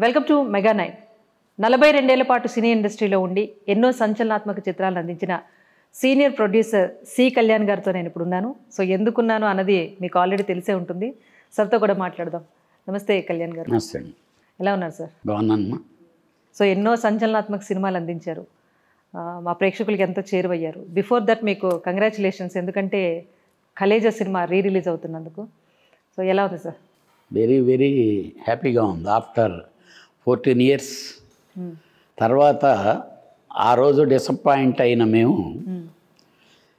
Welcome to mega nine. 42 ఏళ్ల పాటు సినీ ఇండస్ట్రీలో ఉండి ఎన్నో సంచలనాత్మక చిత్రాలను అందించిన సీనియర్ ప్రొడ్యూసర్ సి కళ్యాణ్ గారితో నేను ఇప్పుడు ఉన్నాను. సో ఎందుకున్నాను అన్నది మీకు ఆల్రెడీ తెలిసే ఉంటుంది. సార్తో కూడా మాట్లాడదాం. నమస్తే కళ్యాణ్ గారు. నమస్తే. ఎలా ఉన్నారు సార్? బాగున్నానమ్మా. సో ఎన్నో సంచలనాత్మక సినిమాలు అందించారు, మా ప్రేక్షకులకి ఎంతో చేరువయ్యారు. బిఫోర్ దట్ మీకు కంగ్రాచులేషన్స్, ఎందుకంటే కలేజా సినిమా రిలీజ్ అవుతున్నందుకు. సో ఎలా ఉంది సార్? వెరీ వెరీ హ్యాపీగా ఉంది. ఆఫ్టర్ 14 years తర్వాత ఆ రోజు డిసప్పాయింట్ అయిన మేము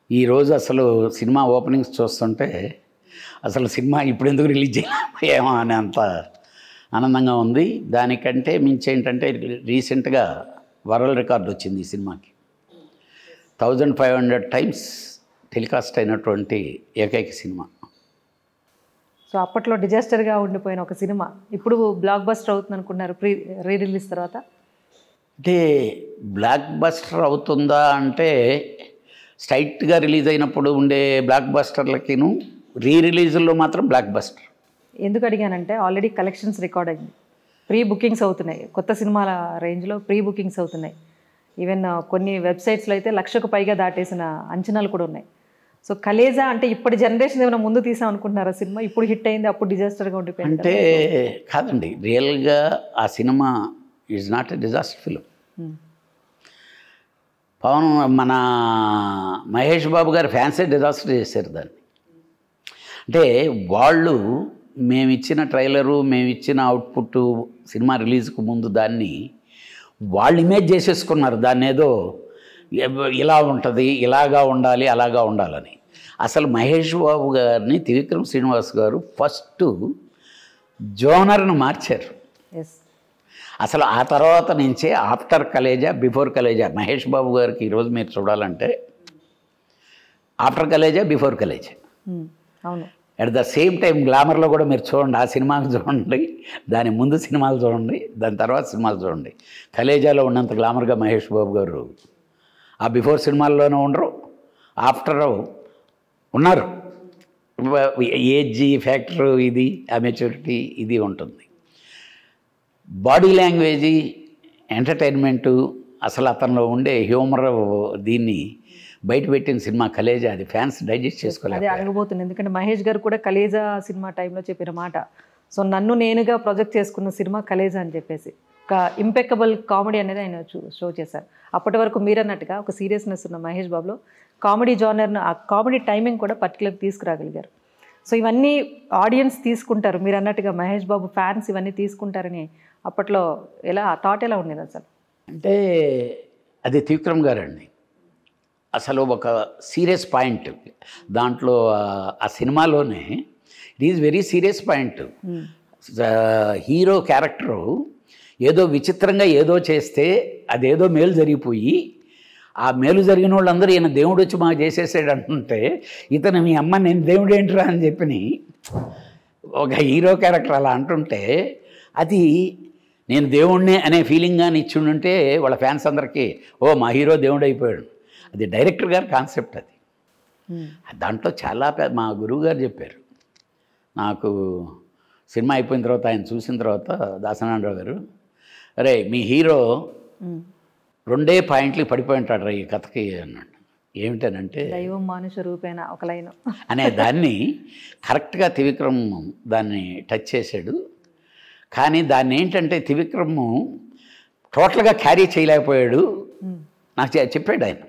ఈరోజు అసలు సినిమా ఓపెనింగ్స్ చూస్తుంటే అసలు సినిమా ఇప్పుడు ఎందుకు రిలీజ్ చేయలేమో అని అంత ఆనందంగా ఉంది. దానికంటే మించి ఏంటంటే రీసెంట్గా వరల్డ్ రికార్డు వచ్చింది ఈ సినిమాకి. 1500 times టెలికాస్ట్ అయినటువంటి ఏకైక సినిమా. సో అప్పట్లో డిజాస్టర్గా ఉండిపోయిన ఒక సినిమా ఇప్పుడు బ్లాక్ బస్టర్ అవుతుంది అనుకున్నారు రీ రిలీజ్ తర్వాత? అంటే బ్లాక్ బస్టర్ అవుతుందా అంటే స్ట్రైట్గా రిలీజ్ అయినప్పుడు ఉండే బ్లాక్ బస్టర్లకిను రిలీజుల్లో మాత్రం బ్లాక్ బస్టర్. ఎందుకు అడిగానంటే ఆల్రెడీ కలెక్షన్స్ రికార్డ్ అయింది, ప్రీ బుకింగ్స్ అవుతున్నాయి, కొత్త సినిమాల రేంజ్లో ప్రీ బుకింగ్స్ అవుతున్నాయి. ఈవెన్ కొన్ని వెబ్సైట్స్లో అయితే 1,00,000కు పైగా దాటేసిన అంచనాలు కూడా ఉన్నాయి. సో కలేజా అంటే ఇప్పటి జనరేషన్ ఏమైనా ముందు తీసాం అనుకుంటున్నారా సినిమా? ఇప్పుడు హిట్ అయింది, అప్పుడు డిజాస్టర్గా ఉండిపోయింది అంటే కాదండి. రియల్గా ఆ cinema is not a disaster film. Pawan మన మహేష్ బాబు గారి ఫ్యాన్సే డిజాస్టర్ చేశారు దాన్ని. అంటే వాళ్ళు మేమిచ్చిన ట్రైలరు, మేమిచ్చిన అవుట్పుట్ సినిమా రిలీజ్కు ముందు దాన్ని వాళ్ళు ఇమేజ్ చేసేసుకున్నారు. దాన్ని ఏదో ఇలా ఉంటుంది, ఇలాగా ఉండాలి, అలాగా ఉండాలని. అసలు మహేష్ బాబు గారిని త్రివిక్రమ్ శ్రీనివాస్ గారు ఫస్ట్ జోనర్ను మార్చారు. అసలు ఆ తర్వాత నుంచే ఆఫ్టర్ కలేజా, బిఫోర్ కలేజా, మహేష్ బాబు గారికి ఈరోజు మీరు చూడాలంటే ఆఫ్టర్ కలేజా, బిఫోర్ కలేజా. అవును. అట్ ద సేమ్ టైం గ్లామర్లో కూడా మీరు చూడండి, ఆ సినిమాలు చూడండి, దాని ముందు సినిమాలు చూడండి, దాని తర్వాత సినిమాలు చూడండి. కలేజాలో ఉన్నంత గ్లామర్గా మహేష్ బాబు గారు ఆ బిఫోర్ సినిమాల్లోనూ ఉండరు, ఆఫ్టర్ ఉన్నారు. ఏజ్ ఫ్యాక్టర్ ఇది, ఆ మెచ్యూరిటీ ఇది ఉంటుంది. బాడీ లాంగ్వేజ్, ఎంటర్టైన్మెంటు, అసలు అతనిలో ఉండే హ్యూమర్, దీన్ని బయట పెట్టిన సినిమా కలేజా. అది ఫ్యాన్స్ డైజెస్ట్ చేసుకోలేదు. అదే అడగబోతుంది, ఎందుకంటే మహేష్ గారు కూడా కలేజా సినిమా టైంలో చెప్పిన మాట. సో నన్ను నేనుగా ప్రొజెక్ట్ చేసుకున్న సినిమా కలేజా అని చెప్పేసి ఒక ఇంపెక్కబుల్ కామెడీ అనేది ఆయన షో చేశారు. అప్పటి వరకు మీరన్నట్టుగా ఒక సీరియస్నెస్ ఉన్న మహేష్ బాబులో కామెడీ జానర్ను, ఆ కామెడీ టైమింగ్ కూడా పర్టికులర్ తీసుకురాగలిగారు. సో ఇవన్నీ ఆడియన్స్ తీసుకుంటారు, మీరు అన్నట్టుగా మహేష్ బాబు ఫ్యాన్స్ ఇవన్నీ తీసుకుంటారని అప్పట్లో ఎలా థాట్ ఎలా ఉండేది అసలు? అంటే అది త్రివిక్రమ్ గారండి. అసలు ఒక సీరియస్ పాయింట్ దాంట్లో, ఆ సినిమాలోనే it is very serious point. Hero character ఏదో విచిత్రంగా ఏదో చేస్తే అదేదో మేలు జరిగిపోయి ఆ మేలు జరిగిన వాళ్ళందరూ ఈయన దేవుడు వచ్చి మాకు చేసేసాడు అంటుంటే, ఇతను మీ అమ్మ నేను దేవుడు ఏంట్రా అని చెప్పి ఒక హీరో క్యారెక్టర్ అలా అంటుంటే, అది నేను దేవుణ్ణే అనే ఫీలింగ్ కానీ ఇచ్చిండుంటే వాళ్ళ ఫ్యాన్స్ అందరికీ ఓ మా హీరో దేవుడు అయిపోయాడు. అది డైరెక్టర్ గారి కాన్సెప్ట్. అది దాంట్లో చాలా మా గురువు గారు చెప్పారు నాకు. సినిమా అయిపోయిన తర్వాత ఆయన చూసిన తర్వాత దాసనారాయణరావు గారు, అరే మీ హీరో 2 పాయింట్లు పడిపోయి ఉంటాడు రా ఈ కథకి అన్నాడు. ఏమిటనంటే దైవం మానుష రూపేణ ఒక లైన్ అనే దాన్ని కరెక్ట్గా త్రివిక్రమ్ దాన్ని టచ్ చేశాడు. కానీ దాన్ని ఏంటంటే త్రివిక్రమ్ టోటల్గా క్యారీ చేయలేకపోయాడు. నాకు చెప్పాడు ఆయన,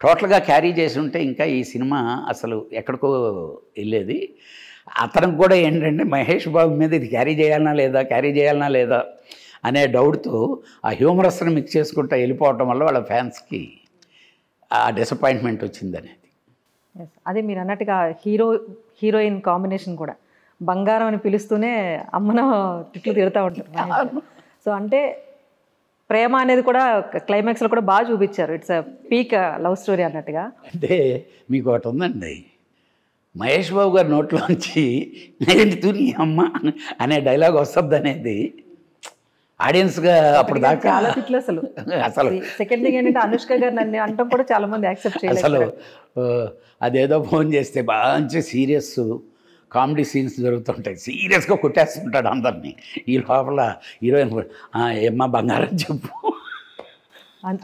టోటల్గా క్యారీ చేసి ఉంటే ఇంకా ఈ సినిమా అసలు ఎక్కడికో వెళ్ళేది. అతనికి కూడా ఏంటంటే మహేష్ బాబు మీద ఇది క్యారీ చేయాలనా లేదా అనే డౌట్తో ఆ హ్యూమరస్ని మిక్స్ చేసుకుంటూ వెళ్ళిపోవటం వల్ల వాళ్ళ ఫ్యాన్స్కి ఆ డిసప్పాయింట్మెంట్ వచ్చింది అనేది. అదే మీరు అన్నట్టుగా హీరోయిన్ కాంబినేషన్ కూడా బంగారం అని పిలుస్తూనే అమ్మను తిట్లు తిడుతూ ఉంటారు. సో అంటే ప్రేమ అనేది కూడా క్లైమాక్స్లో కూడా బాగా చూపించారు. ఇట్స్ పీక్ లవ్ స్టోరీ అన్నట్టుగా. అంటే మీకు ఒకటి ఉందండి, మహేష్ బాబు గారి నోట్లోంచి నేంటి తుని అమ్మ అనే డైలాగ్ వస్తుంది అనేది ఆడియన్స్గా అప్పుడు దాకా చాలా తిట్లు. అసలు సెకండ్ థింగ్ ఏంటంటే అనుష్క గారు నన్ను అంటాం కూడా చాలా మంది యాక్సెప్ట్ చేయలేదు. అసలు అదేదో ఫోన్ చేస్తే మంచి సీరియస్ కామెడీ సీన్స్ జరుగుతుంటాయి, సీరియస్గా కొట్టేస్తుంటాడు అందరినీ. ఈ లోపల హీరోయిన్ ఏమ్మా బంగారం చెప్పు.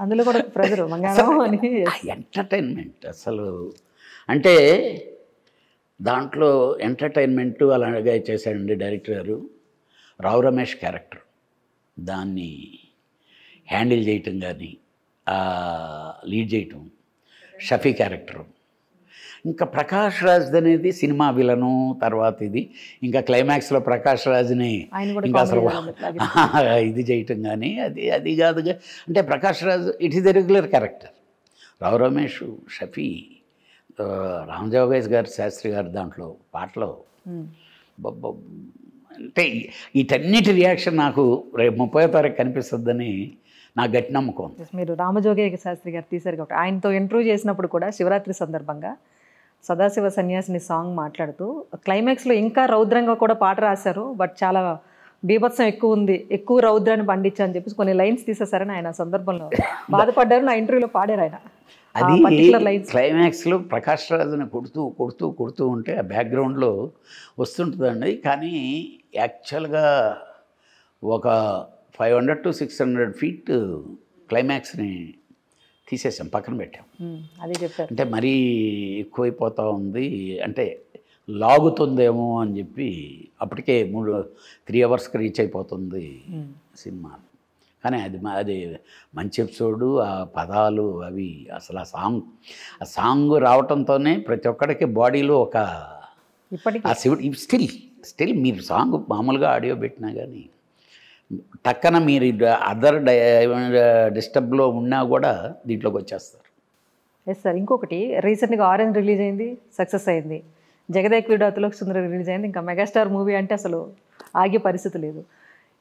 అందులో కూడా ప్రెజర్ బంగారం అని. ఎంటర్టైన్మెంట్ అసలు అంటే దాంట్లో ఎంటర్టైన్మెంట్ అలాగే చేశాడండి డైరెక్టర్ గారు. రావు రమేష్ క్యారెక్టర్ దాన్ని హ్యాండిల్ చేయటం కానీ లీడ్ చేయటం, షఫీ క్యారెక్టరు, ఇంకా ప్రకాష్ రాజ్ అనేది సినిమా విలను. తర్వాత ఇది ఇంకా క్లైమాక్స్లో ప్రకాష్ రాజ్ని ఇంకా అసలు ఇది చేయటం కానీ అది కాదుగా. అంటే Prakash Raj it is a regular character. Rao Ramesh, Shafi, Ramajogesh గారు, శాస్త్రి గారు దాంట్లో పాటలో అంటే వీటన్నిటి రియాక్షన్ నాకు రేపు 30వ తారీఖు కనిపిస్తుందని నా గట్టి నమ్మకం. మీరు రామజోగే శాస్త్రి గారు తీశారు కాబట్టి ఆయనతో ఇంటర్వ్యూ చేసినప్పుడు కూడా శివరాత్రి సందర్భంగా సదాశివ సన్యాసిని సాంగ్ మాట్లాడుతూ క్లైమాక్స్లో ఇంకా రౌద్రంగా కూడా పాట రాశారు, బట్ చాలా బీభత్సం ఎక్కువ ఉంది, ఎక్కువ రౌద్రాన్ని పండించా అని చెప్పేసి కొన్ని లైన్స్ తీసేశారని ఆయన సందర్భంలో బాధపడ్డారు. నా ఇంటర్వ్యూలో పాడారు ఆయన. అది క్లైమాక్స్లో ప్రకాష్ రాజుని కొడుతూ కొడుతూ కొడుతూ ఉంటే ఆ బ్యాక్గ్రౌండ్లో వస్తుంటుందండి. కానీ యాక్చువల్గా ఒక 500 to 600 feet క్లైమాక్స్ని తీసేసాం, పక్కన పెట్టాం. అదే చెప్పారు. అంటే మరీ ఎక్కువైపోతూ ఉంది, అంటే లాగుతుందేమో అని చెప్పి అప్పటికే 3 hours రీచ్ అయిపోతుంది సినిమా. కానీ అది మంచి ఎపిసోడు. ఆ పదాలు అవి అసలు ఆ సాంగ్ రావటంతోనే ప్రతి ఒక్కడికి బాడీలో ఒక ఆ శివుడు స్టిల్ మీరు సాంగ్ మామూలుగా ఆడియో పెట్టినా కానీ టక్కన మీరు అదర్ డిస్టర్బ్లో ఉన్నా కూడా దీంట్లోకి వచ్చేస్తారు. Yes sir. ఇంకొకటి రీసెంట్గా ఆరెంజ్ రిలీజ్ అయింది, సక్సెస్ అయింది. జగదేక్ వీరుడు అతిలోక సుందరి రిలీజ్ అయింది. ఇంకా మెగాస్టార్ మూవీ అంటే అసలు ఆగే పరిస్థితి లేదు.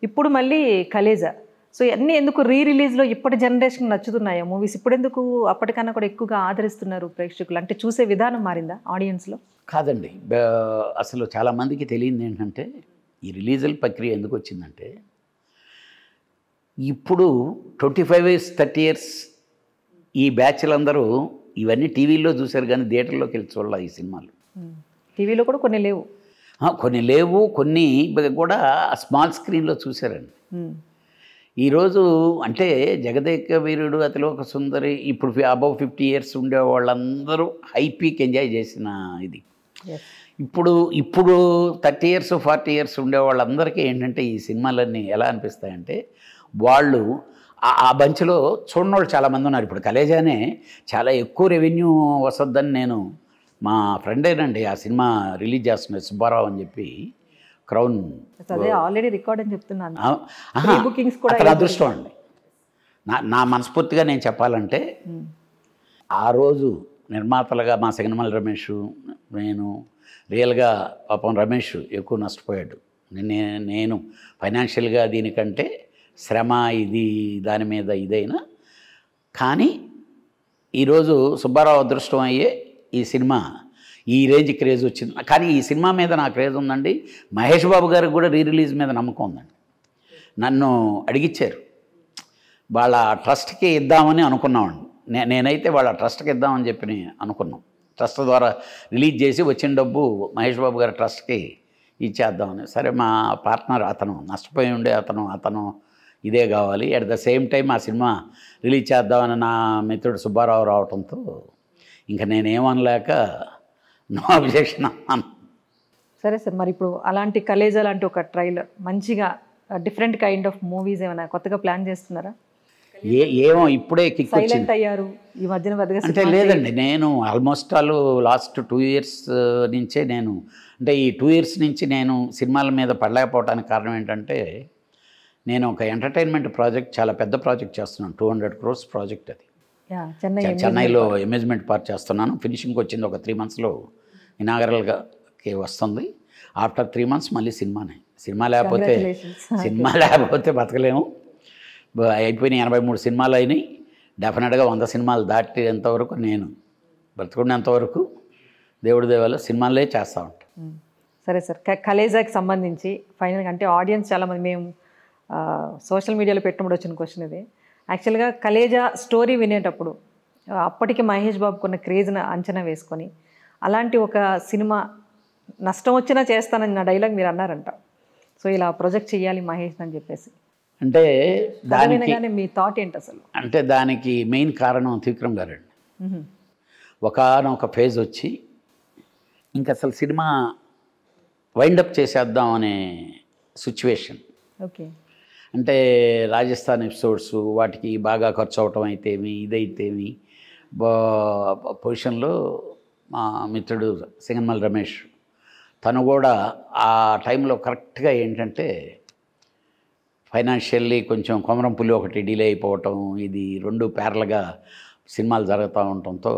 ఇప్పుడు మళ్ళీ కలేజా. సో ఇవన్నీ ఎందుకు రిలీజ్లో ఇప్పటి జనరేషన్ నచ్చుతున్నాయా మూవీస్? ఇప్పుడు ఎందుకు అప్పటికన్నా కూడా ఎక్కువగా ఆదరిస్తున్నారు ప్రేక్షకులు? అంటే చూసే విధానం మారిందా ఆడియన్స్లో? కాదండి, అసలు చాలామందికి తెలియదు ఏంటంటే ఈ రిలీజల్ ప్రక్రియ ఎందుకు వచ్చిందంటే ఇప్పుడు 25 years 30 years ఈ బ్యాచ్లందరూ ఇవన్నీ టీవీలో చూశారు కానీ థియేటర్లోకి వెళ్ళి చూడాలి. ఈ సినిమాలు టీవీలో కూడా కొన్ని లేవు, కొన్ని కూడా స్మాల్ స్క్రీన్లో చూశారండి. ఈరోజు అంటే జగదేక వీరుడు అతిలోక సుందరి ఇప్పుడు అబౌవ్ 50 years ఉండే వాళ్ళందరూ హై పీక్ ఎంజాయ్ చేసిన ఇది. ఇప్పుడు 30 years 40 years ఉండే వాళ్ళందరికీ ఏంటంటే ఈ సినిమాలన్నీ ఎలా అనిపిస్తాయంటే వాళ్ళు ఆ బంచ్లో చూడని వాళ్ళు చాలామంది ఉన్నారు. ఇప్పుడు కలేజానే చాలా ఎక్కువ రెవెన్యూ వస్తుందని నేను మా ఫ్రెండేనండి ఆ సినిమా రిలీజ్ చేస్తున్నారు సుబ్బారావు అని చెప్పి క్రౌన్ ఆల్రెడీ రికార్డ్ అని చెప్తున్నాను. అతని అదృష్టం అండి. నా మనస్ఫూర్తిగా నేను చెప్పాలంటే ఆ రోజు నిర్మాతలుగా మా సినిమాల రమేష్, నేను రియల్గా పాపం రమేష్ ఎక్కువ నష్టపోయాడు. నేను ఫైనాన్షియల్గా దీనికంటే శ్రమ ఇది దాని మీద ఇదైనా కానీ ఈరోజు సుబ్బారావు అదృష్టం అయ్యే ఈ సినిమా ఈ రేంజ్ క్రేజ్ వచ్చింది. కానీ ఈ సినిమా మీద నా క్రేజ్ ఉందండి. మహేష్ బాబు గారికి కూడా రిలీజ్ మీద నమ్మకం ఉందండి. నన్ను అడిగిచ్చారు, వాళ్ళ ట్రస్ట్కి ఇద్దామని అనుకున్నామండి. నేనైతే వాళ్ళ ట్రస్ట్కి ఇద్దామని చెప్పి అనుకున్నాం. ట్రస్ట్ ద్వారా రిలీజ్ చేసి వచ్చిన డబ్బు మహేష్ బాబు గారి ట్రస్ట్కి ఇచ్చేద్దామని. సరే మా పార్ట్నర్ అతను నష్టపోయి ఉండే అతను ఇదే కావాలి, అట్ ద సేమ్ టైం ఆ సినిమా రిలీజ్ చేద్దామని నా మిత్రుడు సుబ్బారావు రావడంతో ఇంకా నేనేమనలేక నో అబ్జెక్షన్ అన్నాను. సరే సార్, మరి ఇప్పుడు అలాంటి కలేజా లాంటి ఒక ట్రైలర్ మంచిగా డిఫరెంట్ కైండ్ ఆఫ్ మూవీస్ ఏమైనా కొత్తగా ప్లాన్ చేస్తున్నారా? ఏమో ఇప్పుడే కిక్ సైలెంట్ అయ్యారు ఈ మధ్యన అంటే లేదండి. నేను ఆల్మోస్ట్ లాస్ట్ 2 years నుంచే నేను అంటే ఈ 2 years నుంచి నేను సినిమాల మీద పడలేకపోవడానికి కారణం ఏంటంటే నేను ఒక ఎంటర్టైన్మెంట్ ప్రాజెక్ట్, చాలా పెద్ద ప్రాజెక్ట్ చేస్తున్నాను. 200 crores ప్రాజెక్ట్. అది చెన్నైలో అమ్యూజ్మెంట్ పార్క్ చేస్తున్నాను. ఫినిషింగ్కి వచ్చింది ఒక 3 monthsలో ఇనాగరల్గా వస్తుంది. ఆఫ్టర్ 3 months మళ్ళీ సినిమా లేకపోతే బతకలేము. అయిపోయిన 83 సినిమాలు అయినాయి. డెఫినెట్గా 100 సినిమాలు దాటేంతవరకు నేను బ్రతుకునేంతవరకు దేవుడి దేవాల సినిమాలే చేస్తూ ఉంటాను. సరే సార్, కలేజాకి సంబంధించి ఫైనల్గా అంటే ఆడియన్స్ చాలామంది మేము సోషల్ మీడియాలో పెట్టినప్పుడు వచ్చిన క్వశ్చన్ ఇది. యాక్చువల్గా కలేజా స్టోరీ వినేటప్పుడు అప్పటికి మహేష్ బాబుకున్న క్రేజ్ని అంచనా వేసుకొని అలాంటి ఒక సినిమా నష్టం వచ్చినా చేస్తానని నా డైలాగ్ మీరు అన్నారంట. సో ఇలా ప్రొజెక్ట్ చేయాలి మహేష్ అని చెప్పేసి అంటే దానికి వినగానే మీ థాట్ ఏంటి అసలు? అంటే దానికి మెయిన్ కారణం త్రివిక్రమ్ గారండి. మ్మ్. ఒకానొక ఫేజ్ వచ్చి ఇంకా అసలు సినిమా వైండప్ చేసేద్దాం అనే సిచ్యువేషన్. ఓకే. అంటే రాజస్థాన్ ఎపిసోడ్స్ వాటికి బాగా ఖర్చు అవటం అయితేమి ఇదైతేమి పొజిషన్లో మా మిత్రుడు సింగన్మల్ రమేష్ తను కూడా ఆ టైంలో కరెక్ట్గా ఏంటంటే ఫైనాన్షియల్లీ కొంచెం కొమరం పులి ఒకటి డిలే అయిపోవటం, ఇది రెండు ప్యారల్గా సినిమాలు జరుగుతూ ఉండటంతో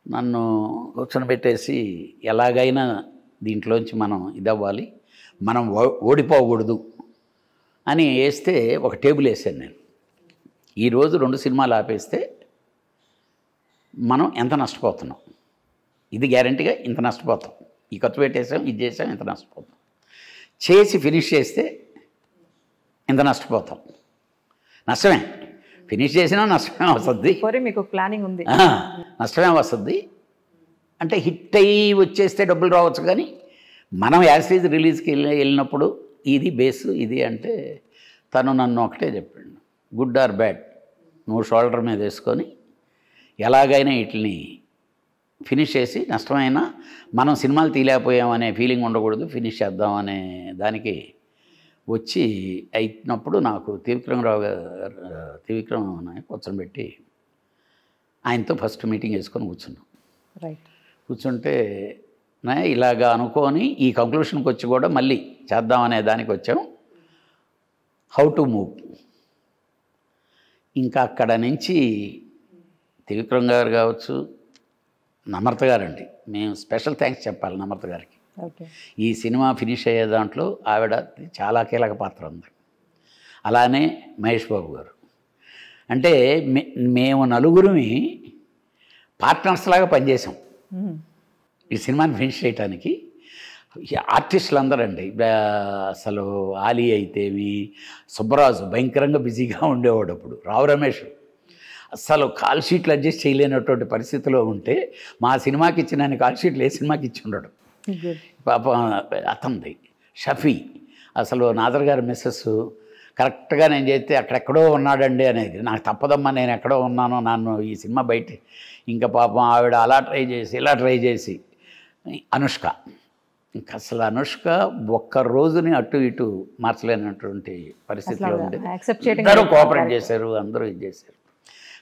నన్ను కూర్చొని పెట్టేసి ఎలాగైనా దీంట్లోంచి మనం ఇదవ్వాలి, మనం ఓడిపోకూడదు అని వేస్తే ఒక టేబుల్ వేసాను నేను. ఈరోజు 2 సినిమాలు ఆపేస్తే మనం ఎంత నష్టపోతున్నాం, ఇది గ్యారంటీగా ఇంత నష్టపోతాం, ఈ ఖర్చు పెట్టేసాం ఇది చేసాం ఇంత నష్టపోతాం, చేసి ఫినిష్ చేస్తే ఇంత నష్టపోతాం. నష్టమే, ఫినిష్ చేసినా నష్టమే వస్తుంది, మీకు ప్లానింగ్ ఉంది, నష్టమే వస్తుంది. అంటే హిట్ అయ్యి వచ్చేస్తే డబ్బులు రావచ్చు, కానీ మనం యాసిడ్ రిలీజ్కి వెళ్ళినప్పుడు ఇది బేస్ ఇది అంటే తను నన్ను ఒకటే చెప్పాడు, గుడ్ ఆర్ బ్యాడ్ నువ్వు షోల్డర్ మీద వేసుకొని ఎలాగైనా వీటిని ఫినిష్ చేసి నష్టమైనా మనం సినిమాలు తీయలేకపోయామనే ఫీలింగ్ ఉండకూడదు, ఫినిష్ చేద్దాం అనే దానికి వచ్చి అయినప్పుడు నాకు త్రివిక్రమరావు త్రివిక్రమ్ కూర్చొని పెట్టి ఆయనతో ఫస్ట్ మీటింగ్ వేసుకొని కూర్చున్నాం. రైట్. కూర్చుంటే ఇలాగా అనుకొని ఈ కంక్లూషన్కి వచ్చి కూడా మళ్ళీ చేద్దామనే దానికి వచ్చాం. How to move. ఇంకా అక్కడ నుంచి త్రివిక్రమ్ గారు కావచ్చు, నమ్రత గారండి, మేము స్పెషల్ థ్యాంక్స్ చెప్పాలి నమ్రత గారికి. ఓకే. ఈ సినిమా ఫినిష్ అయ్యే దాంట్లో ఆవిడ చాలా కీలక పాత్ర ఉంది. అలానే మహేష్ బాబు గారు. అంటే మేము నలుగురిమి పార్ట్నర్స్ లాగా పనిచేసాం ఈ సినిమాని ఫినిష్ చేయడానికి. ఆర్టిస్టులు అందరండి, అసలు ఆలీ అయితేమి, సుబ్బరాజు భయంకరంగా బిజీగా ఉండేవాడు అప్పుడు, రావు రమేష్ అసలు కాల్ షీట్లు అడ్జస్ట్ చేయలేనటువంటి పరిస్థితిలో ఉంటే మా సినిమాకి ఇచ్చిన కాల్ షీట్లు ఏ సినిమాకి ఇచ్చి ఉండడు పాప అతనిది. షఫీ అసలు నాదర్ గారి మిస్సెస్ కరెక్ట్గా నేను చేస్తే అక్కడెక్కడో ఉన్నాడండి అనేది, నాకు తప్పదమ్మా నేను ఎక్కడో ఉన్నాను నన్ను ఈ సినిమా బయట. ఇంకా పాపం ఆవిడ అలా ట్రై చేసి ఇలా ట్రై చేసి అనుష్క, ఇంకా అసలు అనుష్క ఒక్క రోజుని అటు ఇటు మార్చలేనటువంటి పరిస్థితిలో ఉండేది. అందరూ కోఆపరేట్ చేశారు, అందరూ ఇది చేశారు.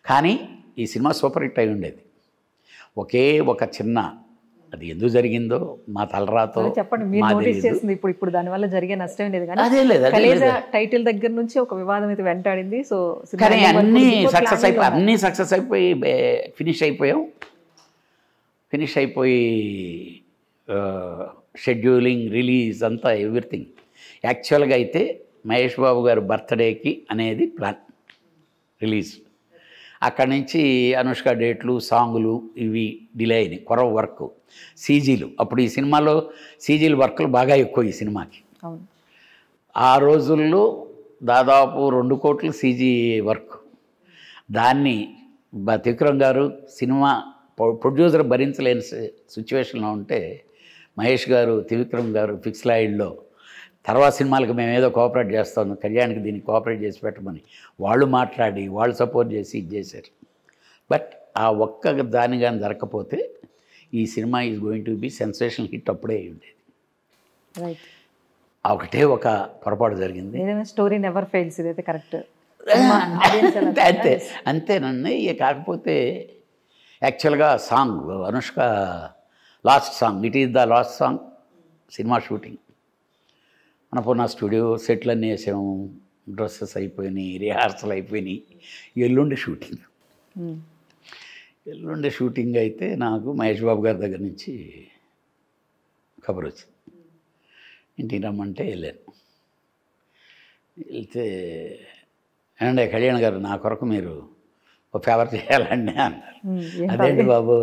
కానీ ఈ సినిమా సూపర్ హిట్ అయి ఉండేది. ఒకే ఒక చిన్న, అది ఎందుకు జరిగిందో మా తలరాతో చెప్పండి. మీరు నోటీస్ చేసింది ఇప్పుడు దానివల్ల జరిగే నష్టం లేదు, కానీ కలేజా టైటిల్ దగ్గర నుంచి ఒక వివాదం అయితే వెంటాడింది. సో కానీ అన్నీ సక్సెస్ అయిపోయి ఫినిష్ అయిపోయి షెడ్యూలింగ్ రిలీజ్ అంతా ఎవ్రీథింగ్. యాక్చువల్గా అయితే మహేష్ బాబు గారు బర్త్డేకి అనేది ప్లాన్ రిలీజ్. అక్కడి నుంచి అనుష్క డేట్లు సాంగులు ఇవి డిలే అయినాయి, కొరవ వర్క్, సీజీలు. అప్పుడు ఈ సినిమాలో సీజీలు వర్క్లు బాగా ఎక్కువ ఈ సినిమాకి. ఆ రోజుల్లో దాదాపు 2 కోట్లు సీజీ వర్క్. దాన్ని త్రివిక్రమ్ గారు సినిమా ప్రొడ్యూసర్ భరించలేని సిచ్యువేషన్లో ఉంటే మహేష్ గారు త్రివిక్రమ్ గారు ఫిక్స్ లైడ్లో తర్వాత సినిమాలకు మేము ఏదో కోఆపరేట్ చేస్తాం, కళ్యాణ్కి దీన్ని కోఆపరేట్ చేసి పెట్టమని వాళ్ళు మాట్లాడి వాళ్ళు సపోర్ట్ చేసి ఇది చేశారు. బట్ ఆ ఒక్క దాని కానీ జరగకపోతే ఈ cinema is going to be sensational hit అప్పుడే ఉండేది. ఒకటే ఒక పొరపాటు జరిగింది. స్టోరీ నెవర్ ఫెయిల్స్, ఇదైతే కరెక్ట్. అంతేనండి. కాకపోతే యాక్చువల్గా song Anushka last song, it is the last song cinema shooting. Annapurna studio సెట్లన్నీ వేసాము, డ్రెస్సెస్ అయిపోయినాయి, రిహార్సల్ అయిపోయినాయి. ఎల్లుండి షూటింగ్ అయితే నాకు మహేష్ బాబు గారి దగ్గర నుంచి కబుర్ వచ్చింది, ఇంటికి రమ్మంటే వెళ్ళాను. వెళ్తే ఏమంటే కళ్యాణ్ గారు నా కొరకు మీరు ఒక ఫేవర్ చేయాలండి అన్నారు. అదేంటి బాబు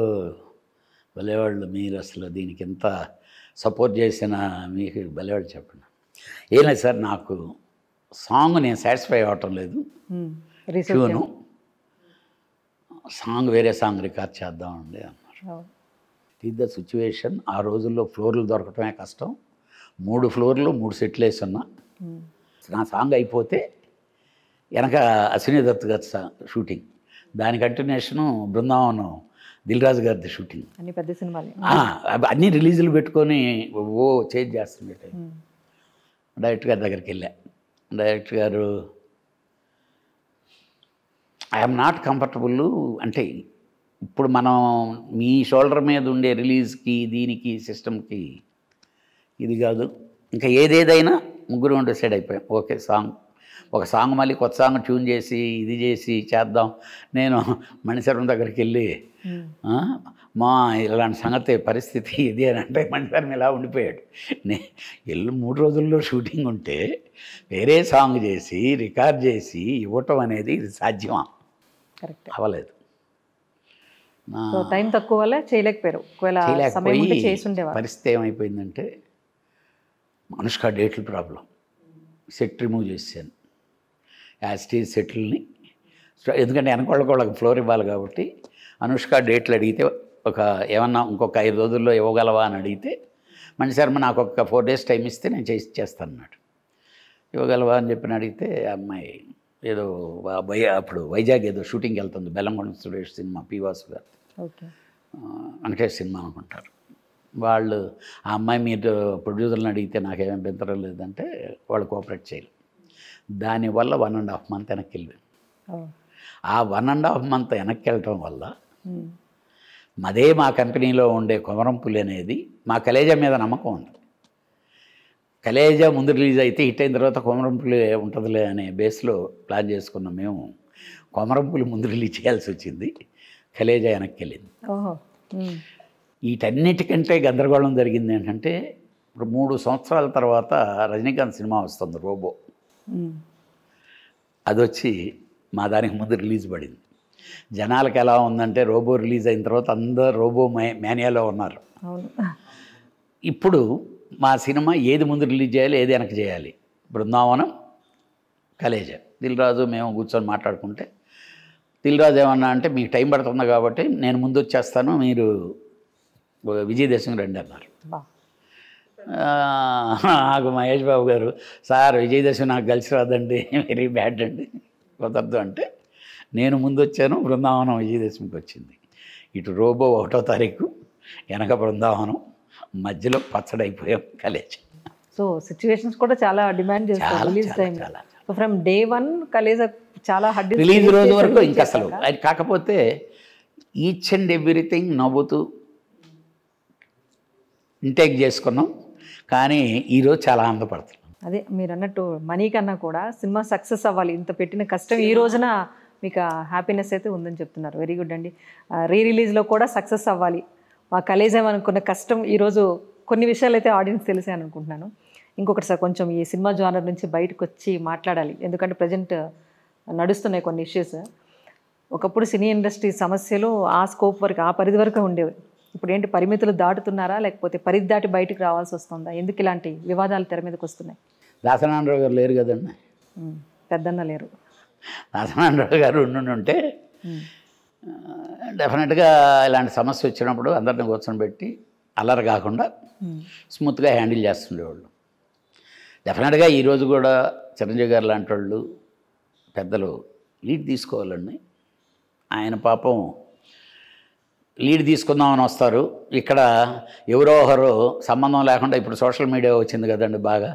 భలేవాళ్ళు మీరు, అసలు దీనికి ఎంత సపోర్ట్ చేసిన మీకు భలేవాళ్ళు చెప్పండి. ఏం లేదు సార్, నాకు సాంగ్ నేను సాటిస్ఫై అవ్వటం లేదు, సాంగ్ వేరే సాంగ్ రికార్డ్ చేద్దామండి అన్నారు. It is the situation. ఆ రోజుల్లో ఫ్లోర్లు దొరకటమే కష్టం. 3 ఫ్లోర్లు 3 సెట్లు వేసున్నా. నా సాంగ్ అయిపోతే వెనక అశ్విని దత్ గారి షూటింగ్, దాని కంటిన్యూషను బృందావనం దిల్ రాజు గారిది షూటింగ్. అన్ని పెద్ద సినిమాలే. అన్ని రిలీజులు పెట్టుకొని చేంజ్ చేస్తుండే. డైరెక్టర్ గారి దగ్గరికి వెళ్ళా. డైరెక్టర్ గారు, ఐఎమ్ నాట్ కంఫర్టబుల్, అంటే ఇప్పుడు మనం మీ షోల్డర్ మీద ఉండే రిలీజ్కి దీనికి సిస్టమ్కి ఇది కాదు, ఇంకా ఏదేదైనా ముగ్గురు డిసైడ్ అయిపోయాం. ఓకే, ఒక సాంగ్ మళ్ళీ కొత్త సాంగ్ ట్యూన్ చేసి ఇది చేసి చేద్దాం. నేను మణిశర్మ దగ్గరికి వెళ్ళి మా ఇలాంటి సంగతి పరిస్థితి ఇది అని అంటే మణిశర్మ ఇలా ఉండిపోయాడు. ఎల్లు 3 రోజుల్లో షూటింగ్ ఉంటే వేరే సాంగ్ చేసి రికార్డ్ చేసి ఇవ్వటం అనేది ఇది సాధ్యమా? కరెక్ట్, అవ్వలేదు. టైం తక్కువ వల్ల చేయలేకపోయారు. పరిస్థితి ఏమైపోయిందంటే అనుష్క డేట్ల ప్రాబ్లం, సెట్ రిమూవ్ చేశాను. యాస్టీజ్ సెటిల్ని, ఎందుకంటే వెనకొళ్ళకి ఫ్లోర్ ఇవ్వాలి కాబట్టి అనుష్క డేట్లు అడిగితే ఏమన్నా ఇంకొక 5 రోజుల్లో ఇవ్వగలవా అని అడిగితే మణిశర్మ నాకు ఒక 4 days టైం ఇస్తే నేను చేస్తాను అన్నాడు. ఇవ్వగలవా అని చెప్పి అడిగితే అమ్మాయి ఏదో అప్పుడు వైజాగ్ ఏదో షూటింగ్కి వెళ్తుంది, బెల్లంకొండ సురేష్ సినిమా, పి వాసు గారు, వెంకటేష్ సినిమా అనుకుంటారు వాళ్ళు. ఆ అమ్మాయి మీరు ప్రొడ్యూసర్ని అడిగితే నాకేమీ అభ్యంతరం లేదంటే వాళ్ళు కోఆపరేట్ చేయలేదు. దానివల్ల 1.5 months వెనక్కి వెళ్ళాను. ఆ 1.5 months వెనక్కి వెళ్ళటం వల్ల మా కంపెనీలో ఉండే కొమరంపులి అనేది మా కలేజా మీద నమ్మకం ఉంది. కలేజా ముందు రిలీజ్ అయితే హిట్ అయిన తర్వాత కొమరంపులి ఉంటుందిలే అనే బేస్లో ప్లాన్ చేసుకున్నాం మేము. కొమరంపులి ముందు రిలీజ్ చేయాల్సి వచ్చింది, కలేజా వెనక్కి వెళ్ళింది. వీటన్నిటికంటే గందరగోళం జరిగింది ఏంటంటే, ఇప్పుడు 3 సంవత్సరాల తర్వాత రజనీకాంత్ సినిమా వస్తుంది రోబో. అది వచ్చి మా దానికి ముందు రిలీజ్ పడింది. జనాలకు ఎలా ఉందంటే రోబో రిలీజ్ అయిన తర్వాత అందరూ రోబో మేనియాలో ఉన్నారు. ఇప్పుడు మా సినిమా ఏది ముందు రిలీజ్ చేయాలి, ఏది వెనక్కి చేయాలి, బృందావనం, కలేజా. దిల్ రాజు మేము కూర్చొని మాట్లాడుకుంటే దిల్ రాజు ఏమన్నా అంటే మీకు టైం పడుతుంది కాబట్టి నేను ముందు వచ్చేస్తాను, మీరు విజయదశమి రండి అన్నారు. నాకు మహేష్ బాబు గారు, సార్ విజయదశమి నాకు కలిసి రాదండి, వెరీ బ్యాడ్ అండి, కుదరదు అంటే నేను ముందు వచ్చాను, బృందావనం విజయదశమికి వచ్చింది. ఇటు రోబో 1వ తారీఖు, వెనక బృందావనం, మధ్యలో పచ్చడైపోయాం కలేజా. సో సిచ్యువేషన్స్ కూడా చాలా డిమాండ్ చేస్తారు release time. So from day 1 Khaleja చాలా హడ్ రిలీజ్ రోజు వరకు ఇంకా అసలు అది. కాకపోతే ఈచ్ అండ్ ఎవ్రీథింగ్ నవ్వుతూ ఇంటేక్ చేసుకున్నాం, కానీ ఈరోజు చాలా ఆనందపడుతున్నాం. అదే మీరు అన్నట్టు మనీ కన్నా కూడా సినిమా సక్సెస్ అవ్వాలి, ఇంత పెట్టిన కష్టం ఈ రోజున మీకు హ్యాపీనెస్ అయితే ఉందని చెప్తున్నారు. వెరీ గుడ్ అండి. రిలీజ్లో కూడా సక్సెస్ అవ్వాలి, మా కలేజా అనుకున్న కష్టం ఈరోజు కొన్ని విషయాలు అయితే ఆడియన్స్ తెలిసే అనుకుంటున్నాను. ఇంకొకటి సార్, కొంచెం ఈ సినిమా జానర్ నుంచి బయటకు వచ్చి మాట్లాడాలి, ఎందుకంటే ప్రజెంట్ నడుస్తున్నాయి కొన్ని ఇష్యూస్. ఒకప్పుడు సినీ ఇండస్ట్రీ సమస్యలు ఆ స్కోప్ వరకు, ఆ పరిధి వరకు ఉండేవి. ఇప్పుడు ఏంటి, పరిమితులు దాటుతున్నారా, లేకపోతే పరిధి దాటి బయటకు రావాల్సి వస్తుందా? ఎందుకు ఇలాంటి వివాదాలు తెర మీదకి వస్తున్నాయి? దాసనారాయణరావు గారు లేరు కదండి, పెద్దన్న లేరు. దాసనారాయణరావు గారు ఉంటే డెఫినెట్గా ఇలాంటి సమస్య వచ్చినప్పుడు అందరిని కూర్చొని పెట్టి అల్లరి కాకుండా స్మూత్గా హ్యాండిల్ చేస్తుండేవాళ్ళు. డెఫినెట్గా ఈరోజు కూడా చిరంజీవి గారు లాంటి వాళ్ళు పెద్దలు లీడ్ తీసుకోవాలండి. ఆయన పాపం లీడ్ తీసుకుందామని వస్తారు, ఇక్కడ ఎవరో ఒకరు సంబంధం లేకుండా, ఇప్పుడు సోషల్ మీడియా వచ్చింది కదండి బాగా,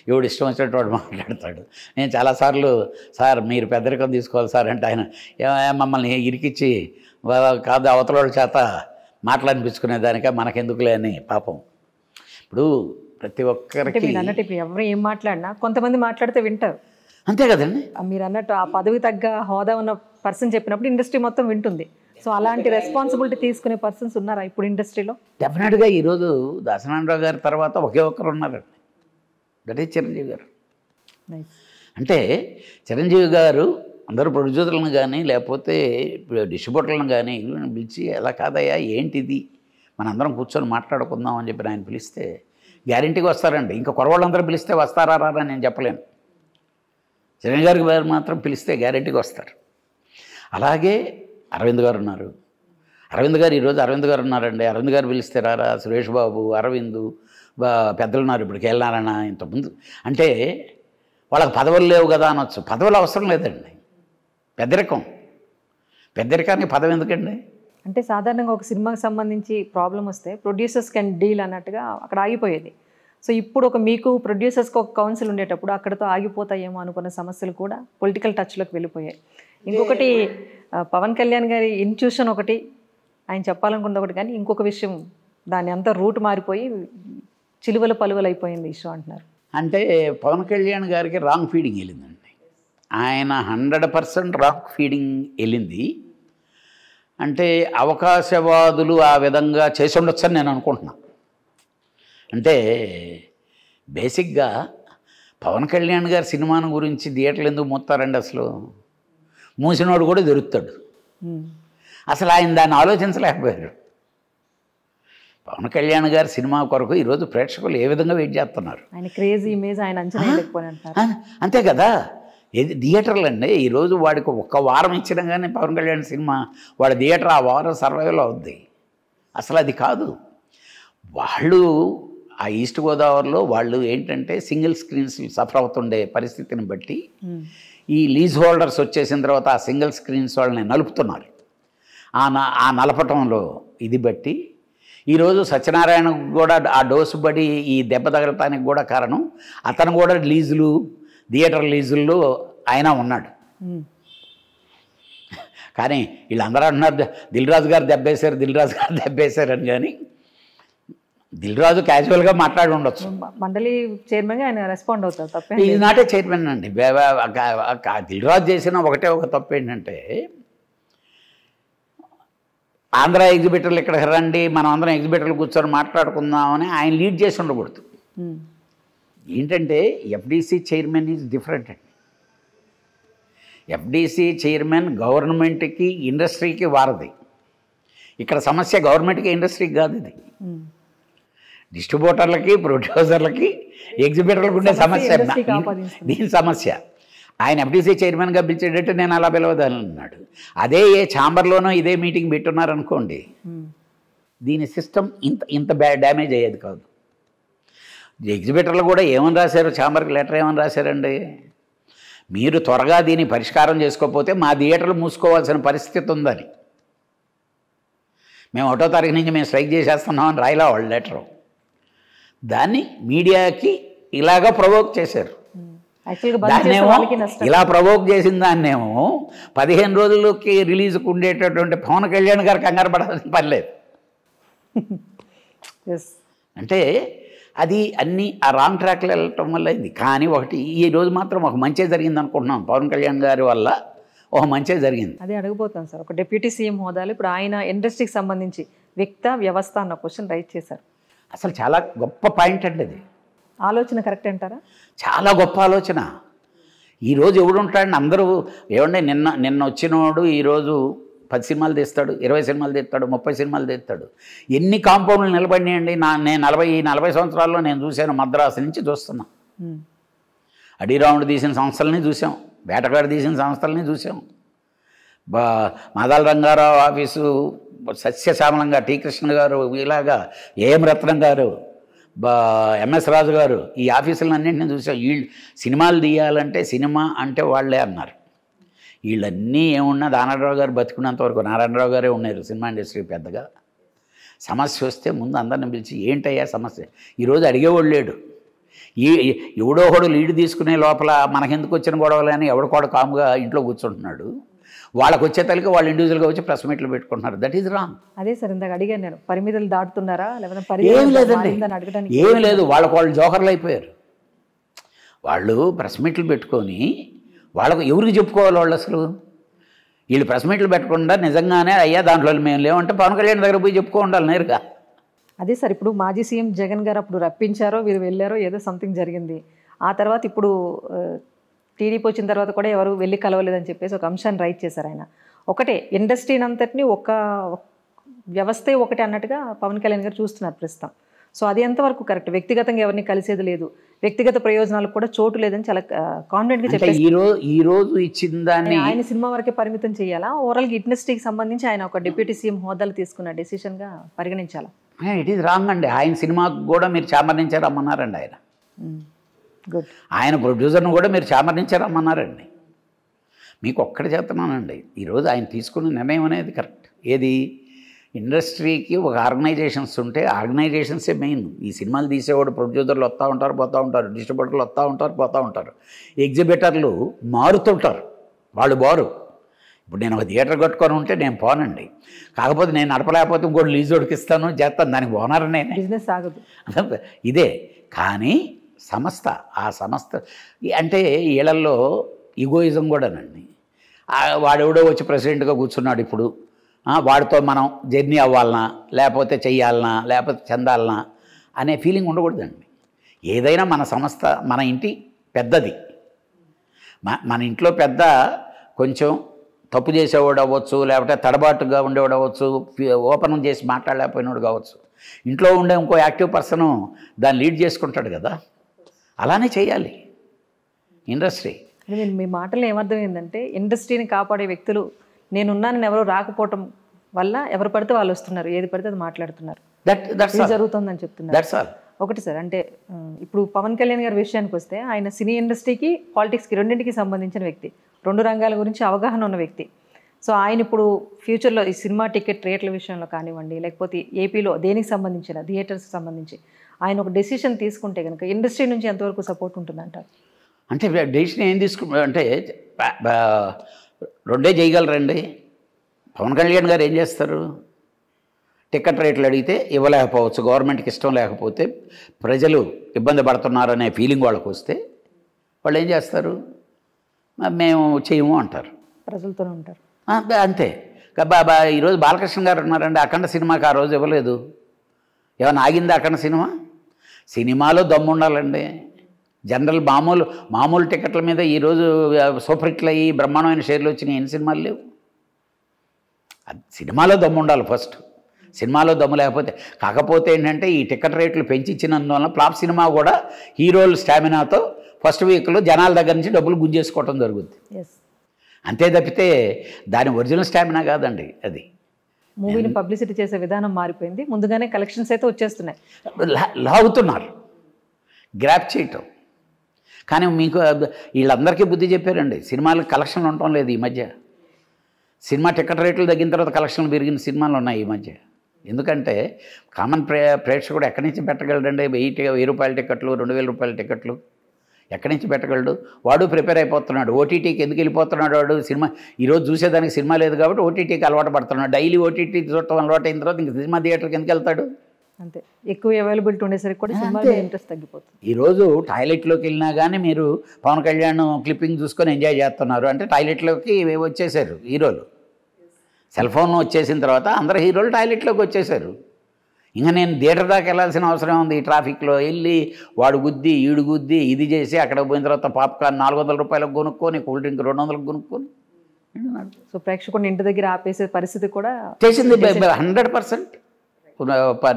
ఎవడు ఇష్టం వచ్చినట్టు వాడు మాట్లాడతాడు. నేను చాలాసార్లు సార్ మీరు పెద్దరికం తీసుకోవాలి సార్ అంటే ఆయన మమ్మల్ని ఇరికిచ్చి కాదు అవతల వాళ్ళ చేత మాట్లాడిపించుకునేదానిక మనకెందుకులే అని పాపం. ఇప్పుడు ప్రతి ఒక్కరికి అన్నట్టు ఇప్పుడు ఎవరు ఏం మాట్లాడినా కొంతమంది మాట్లాడితే వింటారు, అంతే కదండి. మీరు అన్నట్టు ఆ పదవి తగ్గ హోదా ఉన్న పర్సన్ చెప్పినప్పుడు ఇండస్ట్రీ మొత్తం వింటుంది. సో అలాంటి రెస్పాన్సిబిలిటీ తీసుకునే పర్సన్స్ ఉన్నారా ఇప్పుడు ఇండస్ట్రీలో? డెఫినెట్గా ఈరోజు దాసనారాయణరావు గారి తర్వాత ఒకే ఒక్కరు ఉన్నారండి, దట్ ఈజ్ చిరంజీవి గారు. అంటే చిరంజీవి గారు అందరూ ప్రొడ్యూసర్లను కానీ లేకపోతే డిస్ట్రిబ్యూటర్లను కానీ పిలిచి ఎలా కాదయ్యా ఏంటిది మనందరం కూర్చొని మాట్లాడుకుందాం అని చెప్పి ఆయన పిలిస్తే గ్యారెంటీగా వస్తారండి. ఇంకా కొరవాళ్ళందరూ పిలిస్తే వస్తారా రారా నేను చెప్పలేను, చిరంజీవి గారికి గారు మాత్రం పిలిస్తే గ్యారెంటీగా వస్తారు. అలాగే అరవింద్ గారు ఉన్నారు, అరవింద్ గారు ఈరోజు అరవింద్ గారు ఉన్నారండి, అరవింద్ గారు పిలిస్తే రారా, సురేష్ బాబు, అరవింద్, పెద్దలు ఉన్నారు, ఇప్పుడు కేఎల్నారాయణ, ఇంతకుముందు అంటే వాళ్ళకి పదవులు లేవు కదా అనొచ్చు. పదవులు అవసరం లేదండి. పెద్దరికానికి పదవి ఎందుకండి? అంటే సాధారణంగా ఒక సినిమాకి సంబంధించి ప్రాబ్లం వస్తే ప్రొడ్యూసర్స్ కెన్ డీల్ అన్నట్టుగా అక్కడ ఆగిపోయేది. సో ఇప్పుడు మీకు ప్రొడ్యూసర్స్కి ఒక కౌన్సిల్ ఉండేటప్పుడు అక్కడతో ఆగిపోతాయేమో అనుకున్న సమస్యలు కూడా పొలిటికల్ టచ్లోకి వెళ్ళిపోయాయి. ఇంకొకటి పవన్ కళ్యాణ్ గారి ఇన్ట్యూషన్ ఒకటి, ఆయన చెప్పాలనుకున్నది ఒకటి, కానీ ఇంకొక విషయం దాన్ని అంతా రూట్ మారిపోయి చిలువల పలువలు అయిపోయింది ఇష్యూ అంటున్నారు. అంటే పవన్ కళ్యాణ్ గారికి రాంగ్ ఫీడింగ్ వెళ్ళిందండి. ఆయన 100% రాంగ్ ఫీడింగ్ వెళ్ళింది. అంటే అవకాశవాదులు ఆ విధంగా చేసి ఉండొచ్చని నేను అనుకుంటున్నాను. అంటే బేసిక్గా పవన్ కళ్యాణ్ గారి సినిమాను గురించి థియేటర్లు ఎందుకు మూస్తారండి? అసలు మూసినోడు కూడా దొరుకుతాడు. అసలు ఆయన దాన్ని ఆలోచించలేకపోయారు. పవన్ కళ్యాణ్ గారి సినిమా కొరకు ఈరోజు ప్రేక్షకులు ఏ విధంగా వెయిట్ చేస్తున్నారు. ఆయన క్రేజీ ఇమేజ్ ఆయన అంచనా లేకపోయినంటారు. అంతే కదా. ఏది థియేటర్లు అండి, ఈరోజు వాడికి ఒక్క వారం ఇచ్చినా కానీ పవన్ కళ్యాణ్ సినిమా వాడి థియేటర్ ఆ వారం సర్వైవల్ అవుద్ది. అసలు అది కాదు. వాళ్ళు ఆ ఈస్ట్ గోదావరిలో వాళ్ళు ఏంటంటే సింగిల్ స్క్రీన్స్ సఫర్ అవుతుండే పరిస్థితిని బట్టి ఈ లీజ్ హోల్డర్స్ వచ్చేసిన తర్వాత ఆ సింగిల్ స్క్రీన్స్ వాళ్ళని నలుపుతున్నారు. ఆ నలపటంలో ఇది బట్టి ఈరోజు సత్యనారాయణ కూడా ఆ డోసు బడి ఈ దెబ్బ తగలటానికి కూడా కారణం అతను కూడా లీజులు, థియేటర్ లీజుల్లో ఆయన ఉన్నాడు. కానీ వీళ్ళందరూ అంటున్నారు దిల్ రాజు గారు దెబ్బేశారు అని. కానీ దిల్ రాజు క్యాజువల్గా మాట్లాడి ఉండొచ్చు, మండలి చైర్మన్గా ఆయన రెస్పాండ్ అవుతారు. తప్పే ఇది నాటే చైర్మన్ అండి. దిల్ రాజు చేసిన ఒక తప్పు ఏంటంటే ఆంధ్ర ఎగ్జిబిటర్లు ఇక్కడికి రండి, మనం అందరం ఎగ్జిబిటర్లు కూర్చొని మాట్లాడుకుందామని ఆయన లీడ్ చేసి ఉండకూడదు. ఏంటంటే ఎఫ్డీసీ చైర్మన్ ఈజ్ డిఫరెంట్ అండి. ఎఫ్డీసీ చైర్మన్ గవర్నమెంట్కి ఇండస్ట్రీకి వారది. ఇక్కడ సమస్య గవర్నమెంట్కి ఇండస్ట్రీకి కాదు. ఇది డిస్ట్రిబ్యూటర్లకి, ప్రొడ్యూసర్లకి, ఎగ్జిబిటర్లకు ఉండే సమస్య. దీని సమస్య ఆయన ఎఫ్డీసీ చైర్మన్గా పిలిచేటట్టు నేను అలా పిలవదన్నాడు. అదే ఏ ఛాంబర్లోనో ఇదే మీటింగ్ పెట్టున్నారనుకోండి, దీని సిస్టమ్ ఇంత డ్యామేజ్ అయ్యేది కాదు. ఎగ్జిబిటర్లు కూడా ఏమని రాశారు, ఛాంబర్కి లెటర్ ఏమని రాశారండి, మీరు త్వరగా దీన్ని పరిష్కారం చేసుకోకపోతే మా థియేటర్లు మూసుకోవాల్సిన పరిస్థితి ఉందని. మేము 1వ తారీఖు నుంచి మేము స్ట్రైక్ చేసేస్తున్నామని రాయలా వాళ్ళు లెటరు. దాన్ని మీడియాకి ఇలాగా ప్రవోక్ చేశారు. దాన్నేమో ఇలా ప్రవోక్ చేసిన దాన్నేమో 15 రోజులకి రిలీజ్కి ఉండేటటువంటి పవన్ కళ్యాణ్ గారు కంగారు పడాల్సిన పని లేదు. అంటే అది అన్నీ ఆ రాంగ్ ట్రాక్లో వెళ్ళటం వల్ల అయింది. కానీ ఒకటి ఈ రోజు మాత్రం ఒక మంచి జరిగింది అనుకుంటున్నాం. పవన్ కళ్యాణ్ గారి వల్ల ఒక మంచి జరిగింది. అదే అడగబోతాను సార్. ఒక డిప్యూటీ సీఎం హోదాలో ఇప్పుడు ఆయన ఇండస్ట్రీకి సంబంధించి వ్యవస్థ అన్న క్వశ్చన్ రైజ్ చేశారు. అసలు చాలా గొప్ప పాయింట్ అండి అది. ఆలోచన కరెక్ట్ అంటారా? చాలా గొప్ప ఆలోచన. ఈరోజు ఎవడుంటాడని అందరూ ఏమంటే నిన్న వచ్చినవాడు ఈరోజు 10 సినిమాలు తీస్తాడు, 20 సినిమాలు తీస్తాడు, 30 సినిమాలు తీస్తాడు. ఎన్ని కాంపౌండ్లు నిలబడినాయండి. నేను 40 సంవత్సరాల్లో నేను చూశాను. మద్రాసు నుంచి చూస్తున్నా. అడిరాముడు తీసిన సంస్థలని చూసాం, వేటగాడు తీసిన సంస్థలని చూసాం. మాదాల రంగారావు ఆఫీసు సస్యశ్యామలంగా, టీ కృష్ణ గారు, ఇలాగా ఏఎం రత్నం గారు, ఎంఎస్ రాజు గారు, ఈ ఆఫీసులన్నింటినీ చూసాం. వీళ్ళు సినిమాలు తీయాలంటే సినిమా అంటే వాళ్ళే అన్నారు. వీళ్ళన్నీ ఏమున్నా నారాయణరావు గారు బతుకున్నంత వరకు నారాయణరావు గారే ఉన్నారు సినిమా ఇండస్ట్రీ పెద్దగా. సమస్య వస్తే ముందు అందరిని పిలిచి ఏంటయ్యా సమస్య, ఈరోజు అడిగేవాడు లేడు. ఎవడో ఒకడు లీడ్ తీసుకునే లోపల మనకెందుకు వచ్చిన గొడవలని ఎవడోడు కాముగా ఇంట్లో కూర్చుంటున్నాడు. వాళ్ళకి వచ్చే తల్లికి వాళ్ళు ఇండివిజువల్గా వచ్చి ప్రెస్ మీట్లు పెట్టుకుంటున్నారు. That is wrong. అదే సార్ ఇందాక అడిగాను నేను, పరిమితులు దాటుతున్నారా లేకపోతే ఏమి లేదండి, ఏమి లేదు. వాళ్ళు జోకర్లు అయిపోయారు. వాళ్ళు ప్రెస్ మీట్లు పెట్టుకొని వాళ్ళకు ఎవరికి చెప్పుకోవాలి వాళ్ళు? అసలు వీళ్ళు ప్రెస్ మీట్లు పెట్టకుండా నిజంగానే అయ్యా దాంట్లో మేము లేవంటే పవన్ కళ్యాణ్ దగ్గర పోయి చెప్పుకో ఉండాలి నేరుగా. అదే సార్ ఇప్పుడు మాజీ సీఎం జగన్ గారు అప్పుడు రప్పించారో వీరు వెళ్ళారో ఏదో సంథింగ్ జరిగింది. ఆ తర్వాత ఇప్పుడు టీడీపీ వచ్చిన తర్వాత కూడా ఎవరు వెళ్ళి కలవలేదని చెప్పేసి ఒక అంశాన్ని రైట్ చేశారు ఆయన. ఒకటే ఇండస్ట్రీని అంతటినీ ఒక వ్యవస్థే ఒకటి అన్నట్టుగా పవన్ కళ్యాణ్ గారు చూస్తున్నారు ప్రస్తుతం. సో అది ఎంతవరకు కరెక్ట్? వ్యక్తిగతంగా ఎవరిని కలిసేది లేదు, వ్యక్తిగత ప్రయోజనాలకు కూడా చోటు లేదని చాలా కాన్ఫిడెంట్గా అంటే చెప్పారు. ఈ రోజు ఇచ్చిన దాన్ని ఆయన సినిమా వరకే పరిమితం చేయాలా? ఓవరాల్గా ఇండస్ట్రీకి సంబంధించి ఆయన ఒక డిప్యూటీ సీఎం హోదాలు తీసుకున్న డెసిషన్గా పరిగణించాలా? ఇట్ ఈజ్ రాంగ్ అండి. ఆయన సినిమాకు కూడా మీరు చాంబర్ నుంచే రమ్మన్నారండి. గుడ్. ఆయన ప్రొడ్యూసర్ను కూడా మీరు చాంబర్ నుంచే రమ్మన్నారండి. మీకు ఒక్కటి చెప్తున్నానండి, ఈరోజు ఆయన తీసుకున్న నిర్ణయం అనేది కరెక్ట్. ఏది, ఇండస్ట్రీకి ఒక ఆర్గనైజేషన్స్ ఉంటే ఆర్గనైజేషన్సే మెయిన్. ఈ సినిమాలు తీసేవాడు ప్రొడ్యూసర్లు వస్తూ ఉంటారు, పోతూ ఉంటారు, డిస్ట్రిబ్యూటర్లు వస్తూ ఉంటారు, పోతూ ఉంటారు, ఎగ్జిబిటర్లు మారుతుంటారు, వాళ్ళు బారు. ఇప్పుడు నేను ఒక థియేటర్ కట్టుకొని ఉంటే నేను పోనండి, కాకపోతే నేను నడపలేకపోతే ఇంకోటి లీజ్ ఉడికిస్తాను చేస్తాను, దానికి పోనారు నేను, బిజినెస్ ఆగదు. ఇదే. కానీ సంస్థ, ఆ సంస్థ అంటే వీళ్ళల్లో ఈగోయిజం కూడానండి. వాడెవడో వచ్చి ప్రెసిడెంట్గా కూర్చున్నాడు, ఇప్పుడు వాడితో మనం జర్నీ అవ్వాలనా, లేకపోతే చెయ్యాలనా, లేకపోతే చెందాలనా అనే ఫీలింగ్ ఉండకూడదండి. ఏదైనా మన సంస్థ, మన ఇంటి పెద్దది. మన ఇంట్లో పెద్ద కొంచెం తప్పు చేసేవాడు అవ్వచ్చు, లేకపోతే తడబాటుగా ఉండేవాడు అవ్వచ్చు, ఓపెన్ చేసి మాట్లాడలేకపోయినాడు కావచ్చు. ఇంట్లో ఉండే ఇంకో యాక్టివ్ పర్సను దాన్ని లీడ్ చేసుకుంటాడు కదా, అలానే చేయాలి ఇండస్ట్రీ. మీ మాటల్లో ఏమర్థమైందంటే, ఇండస్ట్రీని కాపాడే వ్యక్తులు నేనున్నానని ఎవరు రాకపోవటం వల్ల ఎవరు పడితే వాళ్ళు వస్తున్నారు, ఏది పడితే అది మాట్లాడుతున్నారు, జరుగుతుందని చెప్తున్నారు. That's all. ఒకటి సార్, అంటే ఇప్పుడు పవన్ కళ్యాణ్ గారి విషయానికి వస్తే, ఆయన సినీ ఇండస్ట్రీకి పాలిటిక్స్కి రెండింటికి సంబంధించిన వ్యక్తి, రెండు రంగాల గురించి అవగాహన ఉన్న వ్యక్తి. సో ఆయన ఇప్పుడు ఫ్యూచర్లో ఈ సినిమా టికెట్ రేట్ల విషయంలో కానివ్వండి, లేకపోతే ఏపీలో దేనికి సంబంధించిన థియేటర్స్కి సంబంధించి ఆయన ఒక డెసిషన్ తీసుకుంటే కనుక ఇండస్ట్రీ నుంచి ఎంతవరకు సపోర్ట్ ఉంటుందంటారు? అంటే డెసిషన్ ఏం అంటే రెండే చేయగలరండి. పవన్ కళ్యాణ్ గారు ఏం చేస్తారు, టికెట్ రేట్లు అడిగితే ఇవ్వలేకపోవచ్చు, గవర్నమెంట్కి ఇష్టం లేకపోతే, ప్రజలు ఇబ్బంది పడుతున్నారనే ఫీలింగ్ వాళ్ళకు వస్తే వాళ్ళు ఏం చేస్తారు, మేము చేయము అంటారు, ప్రజలతోనే ఉంటారు. అంతే. ఈరోజు బాలకృష్ణ గారు ఉన్నారండి, అఖండ సినిమాకి ఆ రోజు ఇవ్వలేదు. ఏమైనా ఆగిందా అఖండ సినిమా? సినిమాలో దమ్ము ఉండాలండి. జనరల్ మామూలు టికెట్ల మీద ఈరోజు సూపర్ హిట్లు అయ్యి బ్రహ్మాండమైన షేర్లు వచ్చినాయి, ఎన్ని సినిమాలు లేవు. సినిమాలో దమ్ము ఉండాలి ఫస్ట్. సినిమాలో దమ్ము లేకపోతే, కాకపోతే ఏంటంటే ఈ టికెట్ రేట్లు పెంచి ఇచ్చినందువల్ల ఫ్లాప్ సినిమా కూడా హీరోల స్టామినాతో ఫస్ట్ వీక్లో జనాల దగ్గర నుంచి డబ్బులు గుంజేసుకోవటం జరుగుద్ది, అంతే తప్పితే దాని ఒరిజినల్ స్టామినా కాదండి అది. మూవీని పబ్లిసిటీ చేసే విధానం మారిపోయింది, ముందుగానే కలెక్షన్స్ అయితే వచ్చేస్తున్నాయి, లాగుతున్నారు, గ్రాప్ చేయటం. కానీ మీకు వీళ్ళందరికీ బుద్ధి చెప్పారండి, సినిమాలకు కలెక్షన్లు ఉండటం లేదు ఈ మధ్య. సినిమా టికెట్ రేట్లు తగ్గిన తర్వాత కలెక్షన్లు పెరిగిన సినిమాలు ఉన్నాయి ఈ మధ్య. ఎందుకంటే కామన్ ప్రేక్షకుడు ఎక్కడి నుంచి పెట్టగలడండి? 1000 రూపాయల టికెట్లు, 2000 రూపాయల టికెట్లు ఎక్కడి నుంచి పెట్టగలడు? వాడు ప్రిపేర్ అయిపోతున్నాడు. ఓటీటీకి ఎందుకు వెళ్ళిపోతున్నాడు వాడు? సినిమా ఈరోజు చూసేదానికి సినిమా లేదు కాబట్టి ఓటీటీకి అలవాటు పడుతున్నాడు. డైలీ ఓటీటీ చూడటం అలవాటు అయిన తర్వాత ఇంక సినిమా థియేటర్కి ఎందుకు వెళ్తాడు? అంతే, ఎక్కువ అవైలబిలిటీ ఉండేసరికి కూడా సినిమా ఇంట్రెస్ట్ తగ్గిపోతుంది. ఈరోజు టాయిలెట్లోకి వెళ్ళినా కానీ మీరు పవన్ కళ్యాణ్ క్లిప్పింగ్ చూసుకొని ఎంజాయ్ చేస్తున్నారు అంటే టాయిలెట్లోకి వచ్చేసారు హీరోలు. సెల్ ఫోన్ వచ్చేసిన తర్వాత అందరు హీరోలు టాయిలెట్లోకి వచ్చేసారు. ఇంకా నేను థియేటర్ దాకా వెళ్ళాల్సిన అవసరం ఉంది. ఈ ట్రాఫిక్లో వెళ్ళి వాడు గుద్ది ఈడు గుద్ది ఇది చేసి అక్కడ పోయిన తర్వాత పాప్కార్న్ 400 రూపాయలకు కొనుక్కొని, కూల్ డ్రింక్ 200లకు కొనుక్కొని. సో ప్రేక్షకుడిని ఇంటి దగ్గర ఆపేసే పరిస్థితి కూడా చేసింది 100%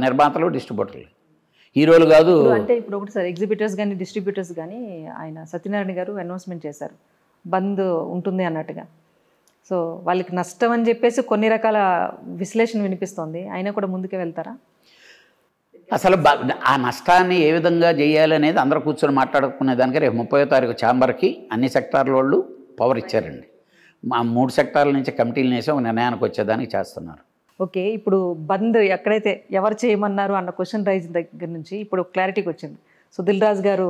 నిర్మాతలు, డిస్ట్రిబ్యూటర్లు, హీరోలు కాదు. అంటే ఇప్పుడు ఒకటి సార్, ఎగ్జిబిటర్స్ కానీ డిస్ట్రిబ్యూటర్స్ కానీ ఆయన సత్యనారాయణ గారు అనౌన్స్మెంట్ చేశారు బంద్ ఉంటుంది అన్నట్టుగా. సో వాళ్ళకి నష్టం అని చెప్పేసి కొన్ని రకాల విశ్లేషణ వినిపిస్తోంది, అయినా కూడా ముందుకే వెళ్తారా? అసలు ఆ నష్టాన్ని ఏ విధంగా చేయాలనేది అందరూ కూర్చొని మాట్లాడుకునే దానికి రేపు 30వ తారీఖు ఛాంబర్కి అన్ని సెక్టార్ల వాళ్ళు పవర్ ఇచ్చారండి. మా 3 సెక్టార్ల నుంచి కమిటీలు వేసి ఒక నిర్ణయానికి వచ్చేదానికి చేస్తున్నారు. ఓకే, ఇప్పుడు బంద్ ఎక్కడైతే ఎవరు చేయమన్నారు అన్న క్వశ్చన్ రైజ్ దగ్గర నుంచి ఇప్పుడు క్లారిటీకి వచ్చింది. సో దిల్ రాజు గారు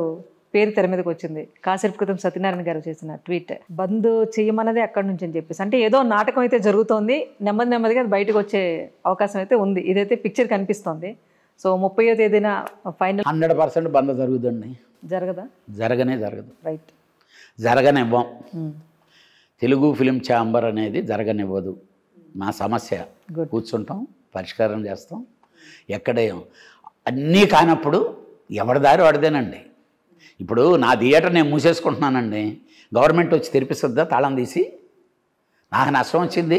పేరు తెర మీదకి వచ్చింది. కాసేపు క్రితం సత్యనారాయణ గారు చేసిన ట్వీట్, బంద్ చేయమన్నదే అక్కడి నుంచి అని చెప్పేసి, అంటే ఏదో నాటకం అయితే జరుగుతోంది, నెమ్మదిగా అది బయటకు వచ్చే అవకాశం అయితే ఉంది, ఇదైతే పిక్చర్ కనిపిస్తోంది. సో 30వ తేదీన ఫైనల్ 100% బంద్ జరుగుతుందండి. జరగదా? జరగదు. రైట్, జరగనివ్వం. తెలుగు ఫిలిం ఛాంబర్ అనేది జరగనివ్వదు. మా సమస్య కూర్చుంటాం, పరిష్కారం చేస్తాం. ఎక్కడే అన్నీ కానప్పుడు ఎవరి దారి వాడిదేనండి. ఇప్పుడు నా థియేటర్ నేను మూసేసుకుంటున్నానండి, గవర్నమెంట్ వచ్చి తెరిపిస్తుందా తాళం తీసి? నాకు నష్టం వచ్చింది,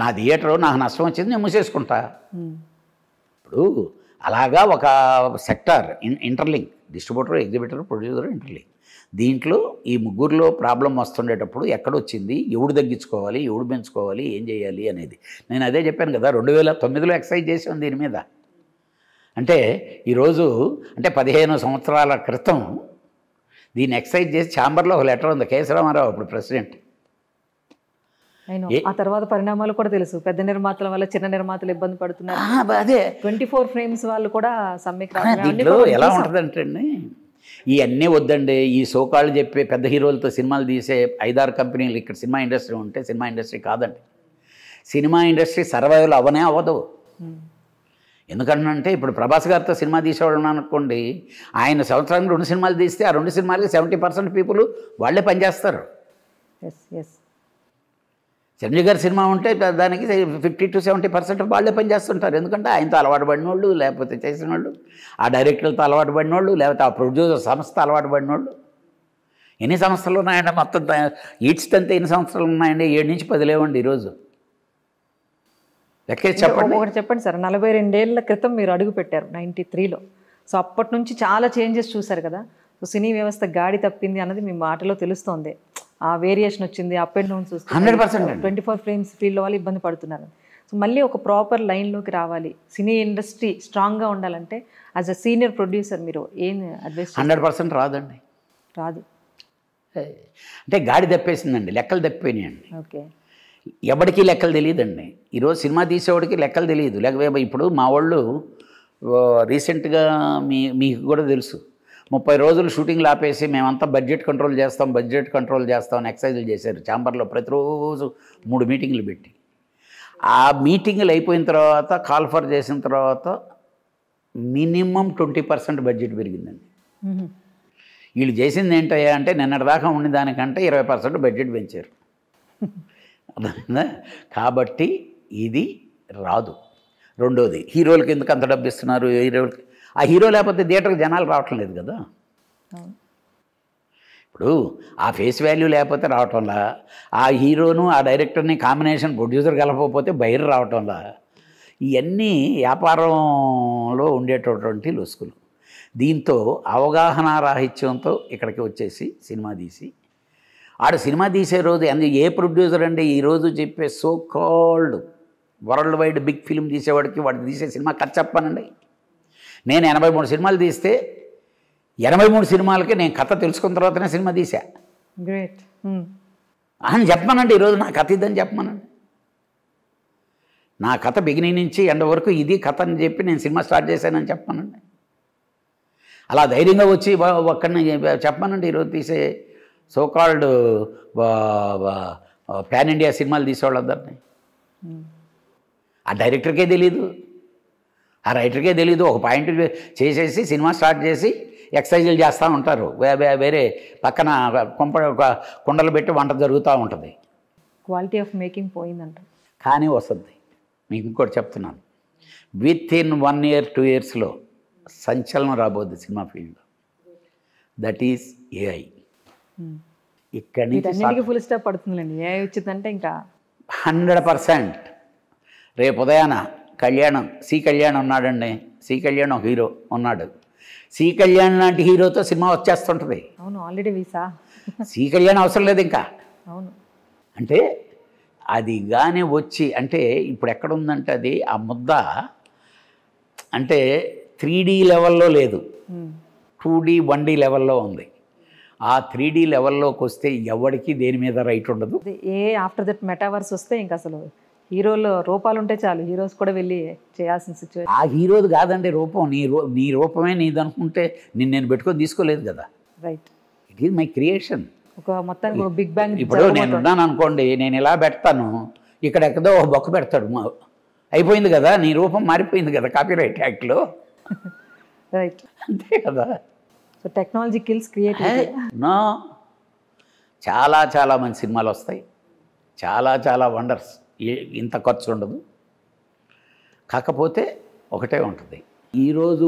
నా థియేటర్ నాకు నష్టం వచ్చింది, నేను మూసేసుకుంటా. ఇప్పుడు అలాగా ఒక sector interlink, distributor, exhibitor, producer, interlink. దీంట్లో ఈ ముగ్గురులో ప్రాబ్లం వస్తుండేటప్పుడు ఎక్కడొచ్చింది, ఎవడు తగ్గించుకోవాలి, ఎవడు పెంచుకోవాలి, ఏం చేయాలి అనేది. నేను అదే చెప్పాను కదా, 2009లో ఎక్సైజ్ చేసాం దీని మీద. అంటే ఈరోజు అంటే 15 సంవత్సరాల క్రితం దీన్ని ఎక్సైజ్ చేసి ఛాంబర్లో ఒక లెటర్ ఉంది, కేఎస్ రామారావు అప్పుడు ప్రెసిడెంట్. ఆ తర్వాత పరిణామాలు కూడా తెలుసు. పెద్ద నిర్మాతల వల్ల చిన్న నిర్మాతలు ఇబ్బంది పడుతున్నారు. అదే 24 ఫ్రేమ్స్ వాళ్ళు కూడా సమ్మెకి దీంట్లో ఎలా ఉంటుందంటే అండి, ఇవన్నీ వద్దండి, ఈ సోకాళ్ళు చెప్పే పెద్ద హీరోలతో సినిమాలు తీసే 5-6 కంపెనీలు ఇక్కడ సినిమా ఇండస్ట్రీ ఉంటే సినిమా ఇండస్ట్రీ కాదండి. సినిమా ఇండస్ట్రీ సర్వైవల్ అవనే అవ్వదు. ఎందుకంటే ఇప్పుడు ప్రభాస్ గారితో సినిమా తీసేవాడు అనుకోండి, ఆయన సంవత్సరానికి 2 సినిమాలు తీస్తే ఆ 2 సినిమాలకి 70% పీపుల్ వాళ్ళే పనిచేస్తారు. చిరంజీవి గారి సినిమా ఉంటే దానికి 50 to 70% వాళ్ళే పనిచేస్తుంటారు. ఎందుకంటే ఆయనతో అలవాటు పడిన వాళ్ళు, లేకపోతే చేసిన వాళ్ళు, ఆ డైరెక్టర్లతో అలవాటు పడిన వాళ్ళు, లేకపోతే ఆ ప్రొడ్యూసర్ సంస్థ అలవాటు పడిన వాళ్ళు. ఎన్ని సంస్థలు ఉన్నాయండి మొత్తం ఈడ్చితంతే ఎన్ని సంవత్సరాలు ఉన్నాయండి? 7 నుంచి 10 లేవండి ఈరోజు. లెక్కేసి చెప్పండి. ఒకటి చెప్పండి సార్, 42 ఏళ్ల క్రితం మీరు అడుగు పెట్టారు 93లో. సో అప్పటి నుంచి చాలా చేంజెస్ చూశారు కదా. సో సినీ వ్యవస్థ గాడి తప్పింది అన్నది మీ మాటలో తెలుస్తోంది. ఆ వేరియేషన్ వచ్చింది, అప్ అండ్ డౌన్స్ వస్తుంది. 100% 24 ఫ్రేమ్స్ ఫీల్డ్ వాళ్ళు ఇబ్బంది పడుతున్నారు. సో మళ్ళీ ఒక ప్రాపర్ లైన్లోకి రావాలి, సినీ ఇండస్ట్రీ స్ట్రాంగ్గా ఉండాలంటే యాజ్ అ సీనియర్ ప్రొడ్యూసర్ మీరు ఏం అడ్వైస్? 100% రాదండి. రాదు అంటే గాడి తప్పేసిందండి, లెక్కలు తప్పిపోయినాయండి. ఓకే. ఎవరికి లెక్కలు తెలియదండి. ఈరోజు సినిమా తీసేవాడికి లెక్కలు తెలియదు. లేకపోతే ఇప్పుడు మా వాళ్ళు రీసెంట్గా మీకు కూడా తెలుసు, 30 రోజులు షూటింగ్లు ఆపేసి మేమంతా బడ్జెట్ కంట్రోల్ చేస్తాం అని ఎక్సైజులు చేశారు ఛాంబర్లో. ప్రతిరోజు 3 మీటింగ్లు పెట్టి, ఆ మీటింగ్లు అయిపోయిన తర్వాత కాల్ ఫర్ చేసిన తర్వాత మినిమం 20% బడ్జెట్ పెరిగిందండి. వీళ్ళు చేసింది ఏంటయ్యా అంటే నిన్నటిదాకా ఉండే దానికంటే 20% బడ్జెట్ పెంచారు. కాబట్టి ఇది రాదు. రెండోది, హీరోలకి ఎందుకు అంత డబ్బు ఇస్తున్నారు? హీరోలకి ఆ హీరో లేకపోతే థియేటర్కి జనాలు రావటం లేదు కదా. ఇప్పుడు ఆ ఫేస్ వాల్యూ లేకపోతే రావటంలా, ఆ హీరోను ఆ డైరెక్టర్ని కాంబినేషన్ ప్రొడ్యూసర్ కలపకపోతే బయట రావటంలా, ఇవన్నీ వ్యాపారంలో ఉండేటటువంటి లొసుకులు. దీంతో అవగాహన రాహిత్యంతో ఇక్కడికి వచ్చేసి సినిమా తీసి, ఆడ సినిమా తీసే రోజు ఏ ప్రొడ్యూసర్ అండి ఈరోజు చెప్పే so called world wide big film తీసేవాడికి వాడు తీసే సినిమా ఖర్చు చెప్పానండి. నేను 83 సినిమాలు తీస్తే 83 సినిమాలకి నేను కథ తెలుసుకున్న తర్వాతనే సినిమా తీసా. గ్రేట్ అని చెప్పమానండి. ఈరోజు నా కథ ఇదని చెప్పమానండి. నా కథ బిగినింగ్ నుంచి ఎండ్ వరకు ఇది కథ అని చెప్పి నేను సినిమా స్టార్ట్ చేశానని చెప్పమానండి. అలా ధైర్యంగా వచ్చి ఒక్కడిని చెప్పమానండి. ఈరోజు తీసే సోకాల్డ్ పాన్ ఇండియా సినిమాలు తీసేవాళ్ళందరినీ ఆ డైరెక్టర్కే తెలీదు, ఆ రైటర్కే తెలీదు. ఒక పాయింట్ చేసేసి సినిమా స్టార్ట్ చేసి ఎక్సర్సైజులు చేస్తూ ఉంటారు. వేరే పక్కన కుండలు పెట్టి వంట జరుగుతూ ఉంటుంది. క్వాలిటీ ఆఫ్ మేకింగ్ పోయిందంట. కానీ వస్తుంది. మీకు ఇంకోటి చెప్తున్నాను, విత్ ఇన్ 1 year 2 yearsలో సంచలనం రాబోద్ది సినిమా ఫీల్డ్లో. That is AI. ఇక్కడి నుంచి ఫుల్ స్టాప్ పడుతుందండి. ఏఐ వచ్చిందంటే ఇంకా 100%. రేపు ఉదయాన కళ్యాణం, సి కళ్యాణ్ ఉన్నాడండి. సి కళ్యాణ్ ఒక హీరో ఉన్నాడు. సి కళ్యాణ్ లాంటి హీరోతో సినిమా వచ్చేస్తుంటుంది. అవును, ఆల్రెడీ వీసా సి కళ్యాణ్ అవసరం లేదు ఇంకా. అవును, అంటే అది కానీ వచ్చి అంటే ఇప్పుడు ఎక్కడ ఉందంటే అది ఆ ముద్ద అంటే 3D లెవెల్లో లేదు, 2D 1D లెవెల్లో ఉంది. ఆ 3D లెవెల్లోకి వస్తే ఎవరికి దేని మీద రైట్ ఉండదు. ఆఫ్టర్ దట్ మెటావర్స్ వస్తే ఇంకా అసలు హీరోలు రూపాలు ఉంటే చాలు, హీరోస్ కూడా వెళ్ళి చేయాల్సిన సిచ్యువేషన్. ఆ హీరోది కాదండి రూపం, నీ రూపమే నీది అనుకుంటే నేను పెట్టుకొని తీసుకోలేదు కదా. Right, it is my creation. ఒక మొత్తానికి ఒక బిగ్ బ్యాంగ్. ఇప్పుడు నేను ఉన్నాను అనుకోండి, నేను ఇలా పెడతాను, ఇక్కడ ఎక్కడో ఒక బొక్క పెడతాడు, అయిపోయింది కదా, నీ రూపం మారిపోయింది కదా కాపీరైట్ యాక్ట్లో. రైట్, అంతే కదా. So technology kills creativity. No, చాలా చాలా మంచి సినిమాలు వస్తాయి, చాలా వండర్స్. ఇంత ఖర్చు ఉండదు. కాకపోతే ఒకటే ఉంటుంది, ఈరోజు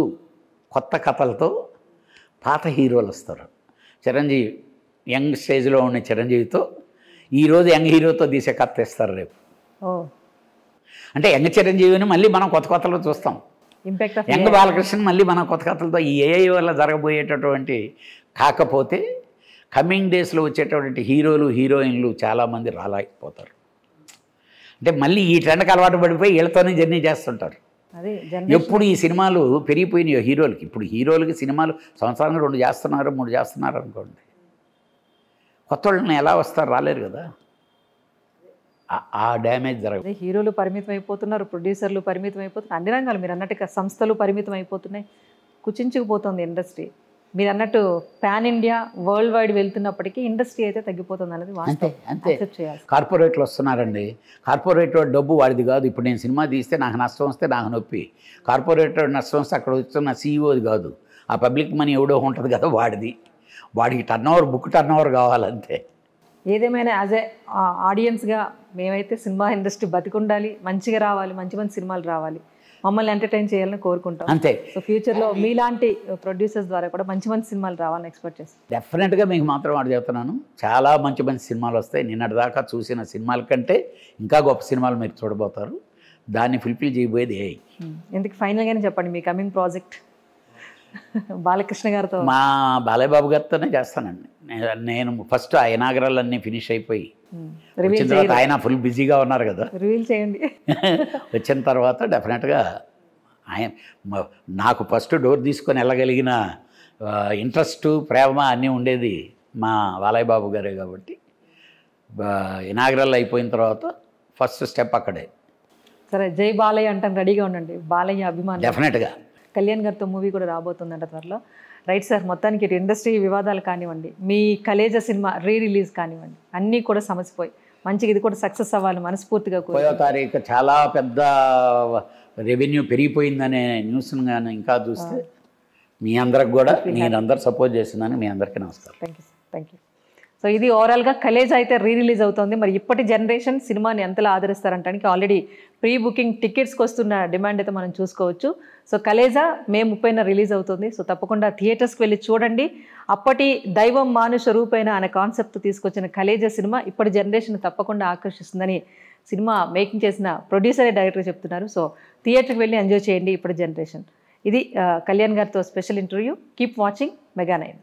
కొత్త కథలతో పాత హీరోలు వస్తారు. చిరంజీవి యంగ్ స్టేజ్లో ఉన్న చిరంజీవితో ఈరోజు యంగ్ హీరోతో తీసే కథ తెస్తారు రేపు. అంటే యంగ్ చిరంజీవిని మళ్ళీ మనం కొత్త కొత్తలో చూస్తాం. ఇంపాక్ట్ ఆఫ్ యంగ్ బాలకృష్ణ మళ్ళీ మన కొత్త కథలతో ఈ ఏఐ వల్ల జరగబోయేటటువంటి, కాకపోతే కమింగ్ డేస్లో వచ్చేటటువంటి హీరోలు హీరోయిన్లు చాలామంది రాలేకపోతారు. అంటే మళ్ళీ ఈ ట్రెండ్కి అలవాటు పడిపోయి వీళ్ళతోనే జర్నీ చేస్తుంటారు. అదే ఎప్పుడు ఈ సినిమాలు పెరిగిపోయినాయో హీరోలకి, ఇప్పుడు హీరోలకి సినిమాలు సంవత్సరానికి 2 చేస్తున్నారు 3 చేస్తున్నారు అనుకోండి, కొత్త వాళ్ళని ఎలా వస్తారు, రాలేరు కదా. ఆ డ్యామేజ్ జరగదు. అదే హీరోలు పరిమితం అయిపోతున్నారు, ప్రొడ్యూసర్లు పరిమితం అయిపోతున్నారు, అన్ని రంగాలు మీరు అన్నట్టుగా సంస్థలు పరిమితం అయిపోతున్నాయి, కుచించుకుపోతుంది ఇండస్ట్రీ. మీరు అన్నట్టు పాన్ ఇండియా వరల్డ్ వైడ్ వెళ్తున్నప్పటికీ ఇండస్ట్రీ అయితే తగ్గిపోతుంది అనేది అంతే అంతే. యాక్సెప్ట్ చేయాలి. కార్పొరేట్లు వస్తున్నారండి. కార్పొరేటర్ డబ్బు వాడిది కాదు. ఇప్పుడు నేను సినిమా తీస్తే నాకు నష్టం వస్తే నాకు నొప్పి, కార్పొరేటర్ నష్టం వస్తే అక్కడ వస్తున్న సీఈఓది కాదు, ఆ పబ్లిక్ మనీ ఎవడో ఉంటుంది కదా వాడిది. వాడికి బుక్ టర్న్ ఓవర్ కావాలంతే. ఏదేమైనా యాజ్ ఏ ఆడియన్స్గా మేమైతే సినిమా ఇండస్ట్రీ బతికుండాలి, మంచిగా రావాలి, మంచి మంచి సినిమాలు రావాలి, మమ్మల్ని ఎంటర్టైన్ చేయాలని కోరుకుంటాం. అంతే. సో ఫ్యూచర్లో మీలాంటి ప్రొడ్యూసర్స్ ద్వారా కూడా మంచి మంచి సినిమాలు రావాలని ఎక్స్పెక్ట్ చేస్తాం. డెఫినెట్గా మీకు మాత్రం వాడు చెప్తున్నాను, చాలా మంచి మంచి సినిమాలు వస్తాయి. నిన్నటిదాకా చూసిన సినిమాల కంటే ఇంకా గొప్ప సినిమాలు మీరు చూడబోతారు. దాన్ని ఫుల్ఫిల్ చేయబోయేది ఏఐ. ఎందుకు ఫైనల్గానే చెప్పండి మీ కమింగ్ ప్రాజెక్ట్ బాలకృష్ణ గారితో. మా బాలయ్య బాబు గారితోనే చేస్తానండి. నేను ఫస్ట్ ఆ ఇనాగరాలన్నీ ఫినిష్ అయిపోయి వచ్చిన తర్వాత, ఆయన ఫుల్ బిజీగా ఉన్నారు కదా, రివీల్ చేయండి. వచ్చిన తర్వాత డెఫినెట్గా ఆయన నాకు ఫస్ట్ డోర్ తీసుకొని వెళ్ళగలిగిన ఇంట్రెస్ట్, ప్రేమ అన్నీ ఉండేది మా బాలయ్య బాబు గారే కాబట్టి ఇనాగరల్ అయిపోయిన తర్వాత ఫస్ట్ స్టెప్ అక్కడే. సరే, జై బాలయ్య అంటాను, రెడీగా ఉండండి. బాలయ్య అభిమాని డెఫినెట్గా. కళ్యాణ్ గారితో మూవీ కూడా రాబోతుందంట త్వరలో. రైట్ సార్, మొత్తానికి ఇటు ఇండస్ట్రీ వివాదాలు కానివ్వండి, మీ కలేజా సినిమా రిలీజ్ కానివ్వండి, అన్నీ కూడా సమసిపోయి మంచిగా ఇది కూడా సక్సెస్ అవ్వాలి మనస్ఫూర్తిగా. 30వ తారీఖు చాలా పెద్ద రెవెన్యూ పెరిగిపోయిందనే న్యూస్ను కానీ ఇంకా చూస్తే మీ అందరికి కూడా మీరందరూ సపోర్ట్ చేసిందని మీ అందరికీ నమస్కారం. Thank you sir, thank you. So ఇది ఓవరాల్గా కలేజా అయితే రిలీజ్ అవుతుంది. మరి ఇప్పటి జనరేషన్ సినిమాని ఎంతలా ఆదరిస్తారంటానికి ఆల్రెడీ ప్రీ బుకింగ్ టికెట్స్కి వస్తున్న డిమాండ్ అయితే మనం చూసుకోవచ్చు. సో కలేజా మే 30న రిలీజ్ అవుతుంది. సో తప్పకుండా థియేటర్స్కి వెళ్ళి చూడండి. అప్పటి దైవం మానుష రూపైన అనే కాన్సెప్ట్ తీసుకొచ్చిన కలేజా సినిమా ఇప్పటి జనరేషన్ తప్పకుండా ఆకర్షిస్తుందని సినిమా మేకింగ్ చేసిన ప్రొడ్యూసరే డైరెక్టర్ చెప్తున్నారు. సో థియేటర్కి వెళ్ళి ఎంజాయ్ చేయండి ఇప్పటి జనరేషన్. ఇది కళ్యాణ్ గారితో special interview. Keep watching mega 9.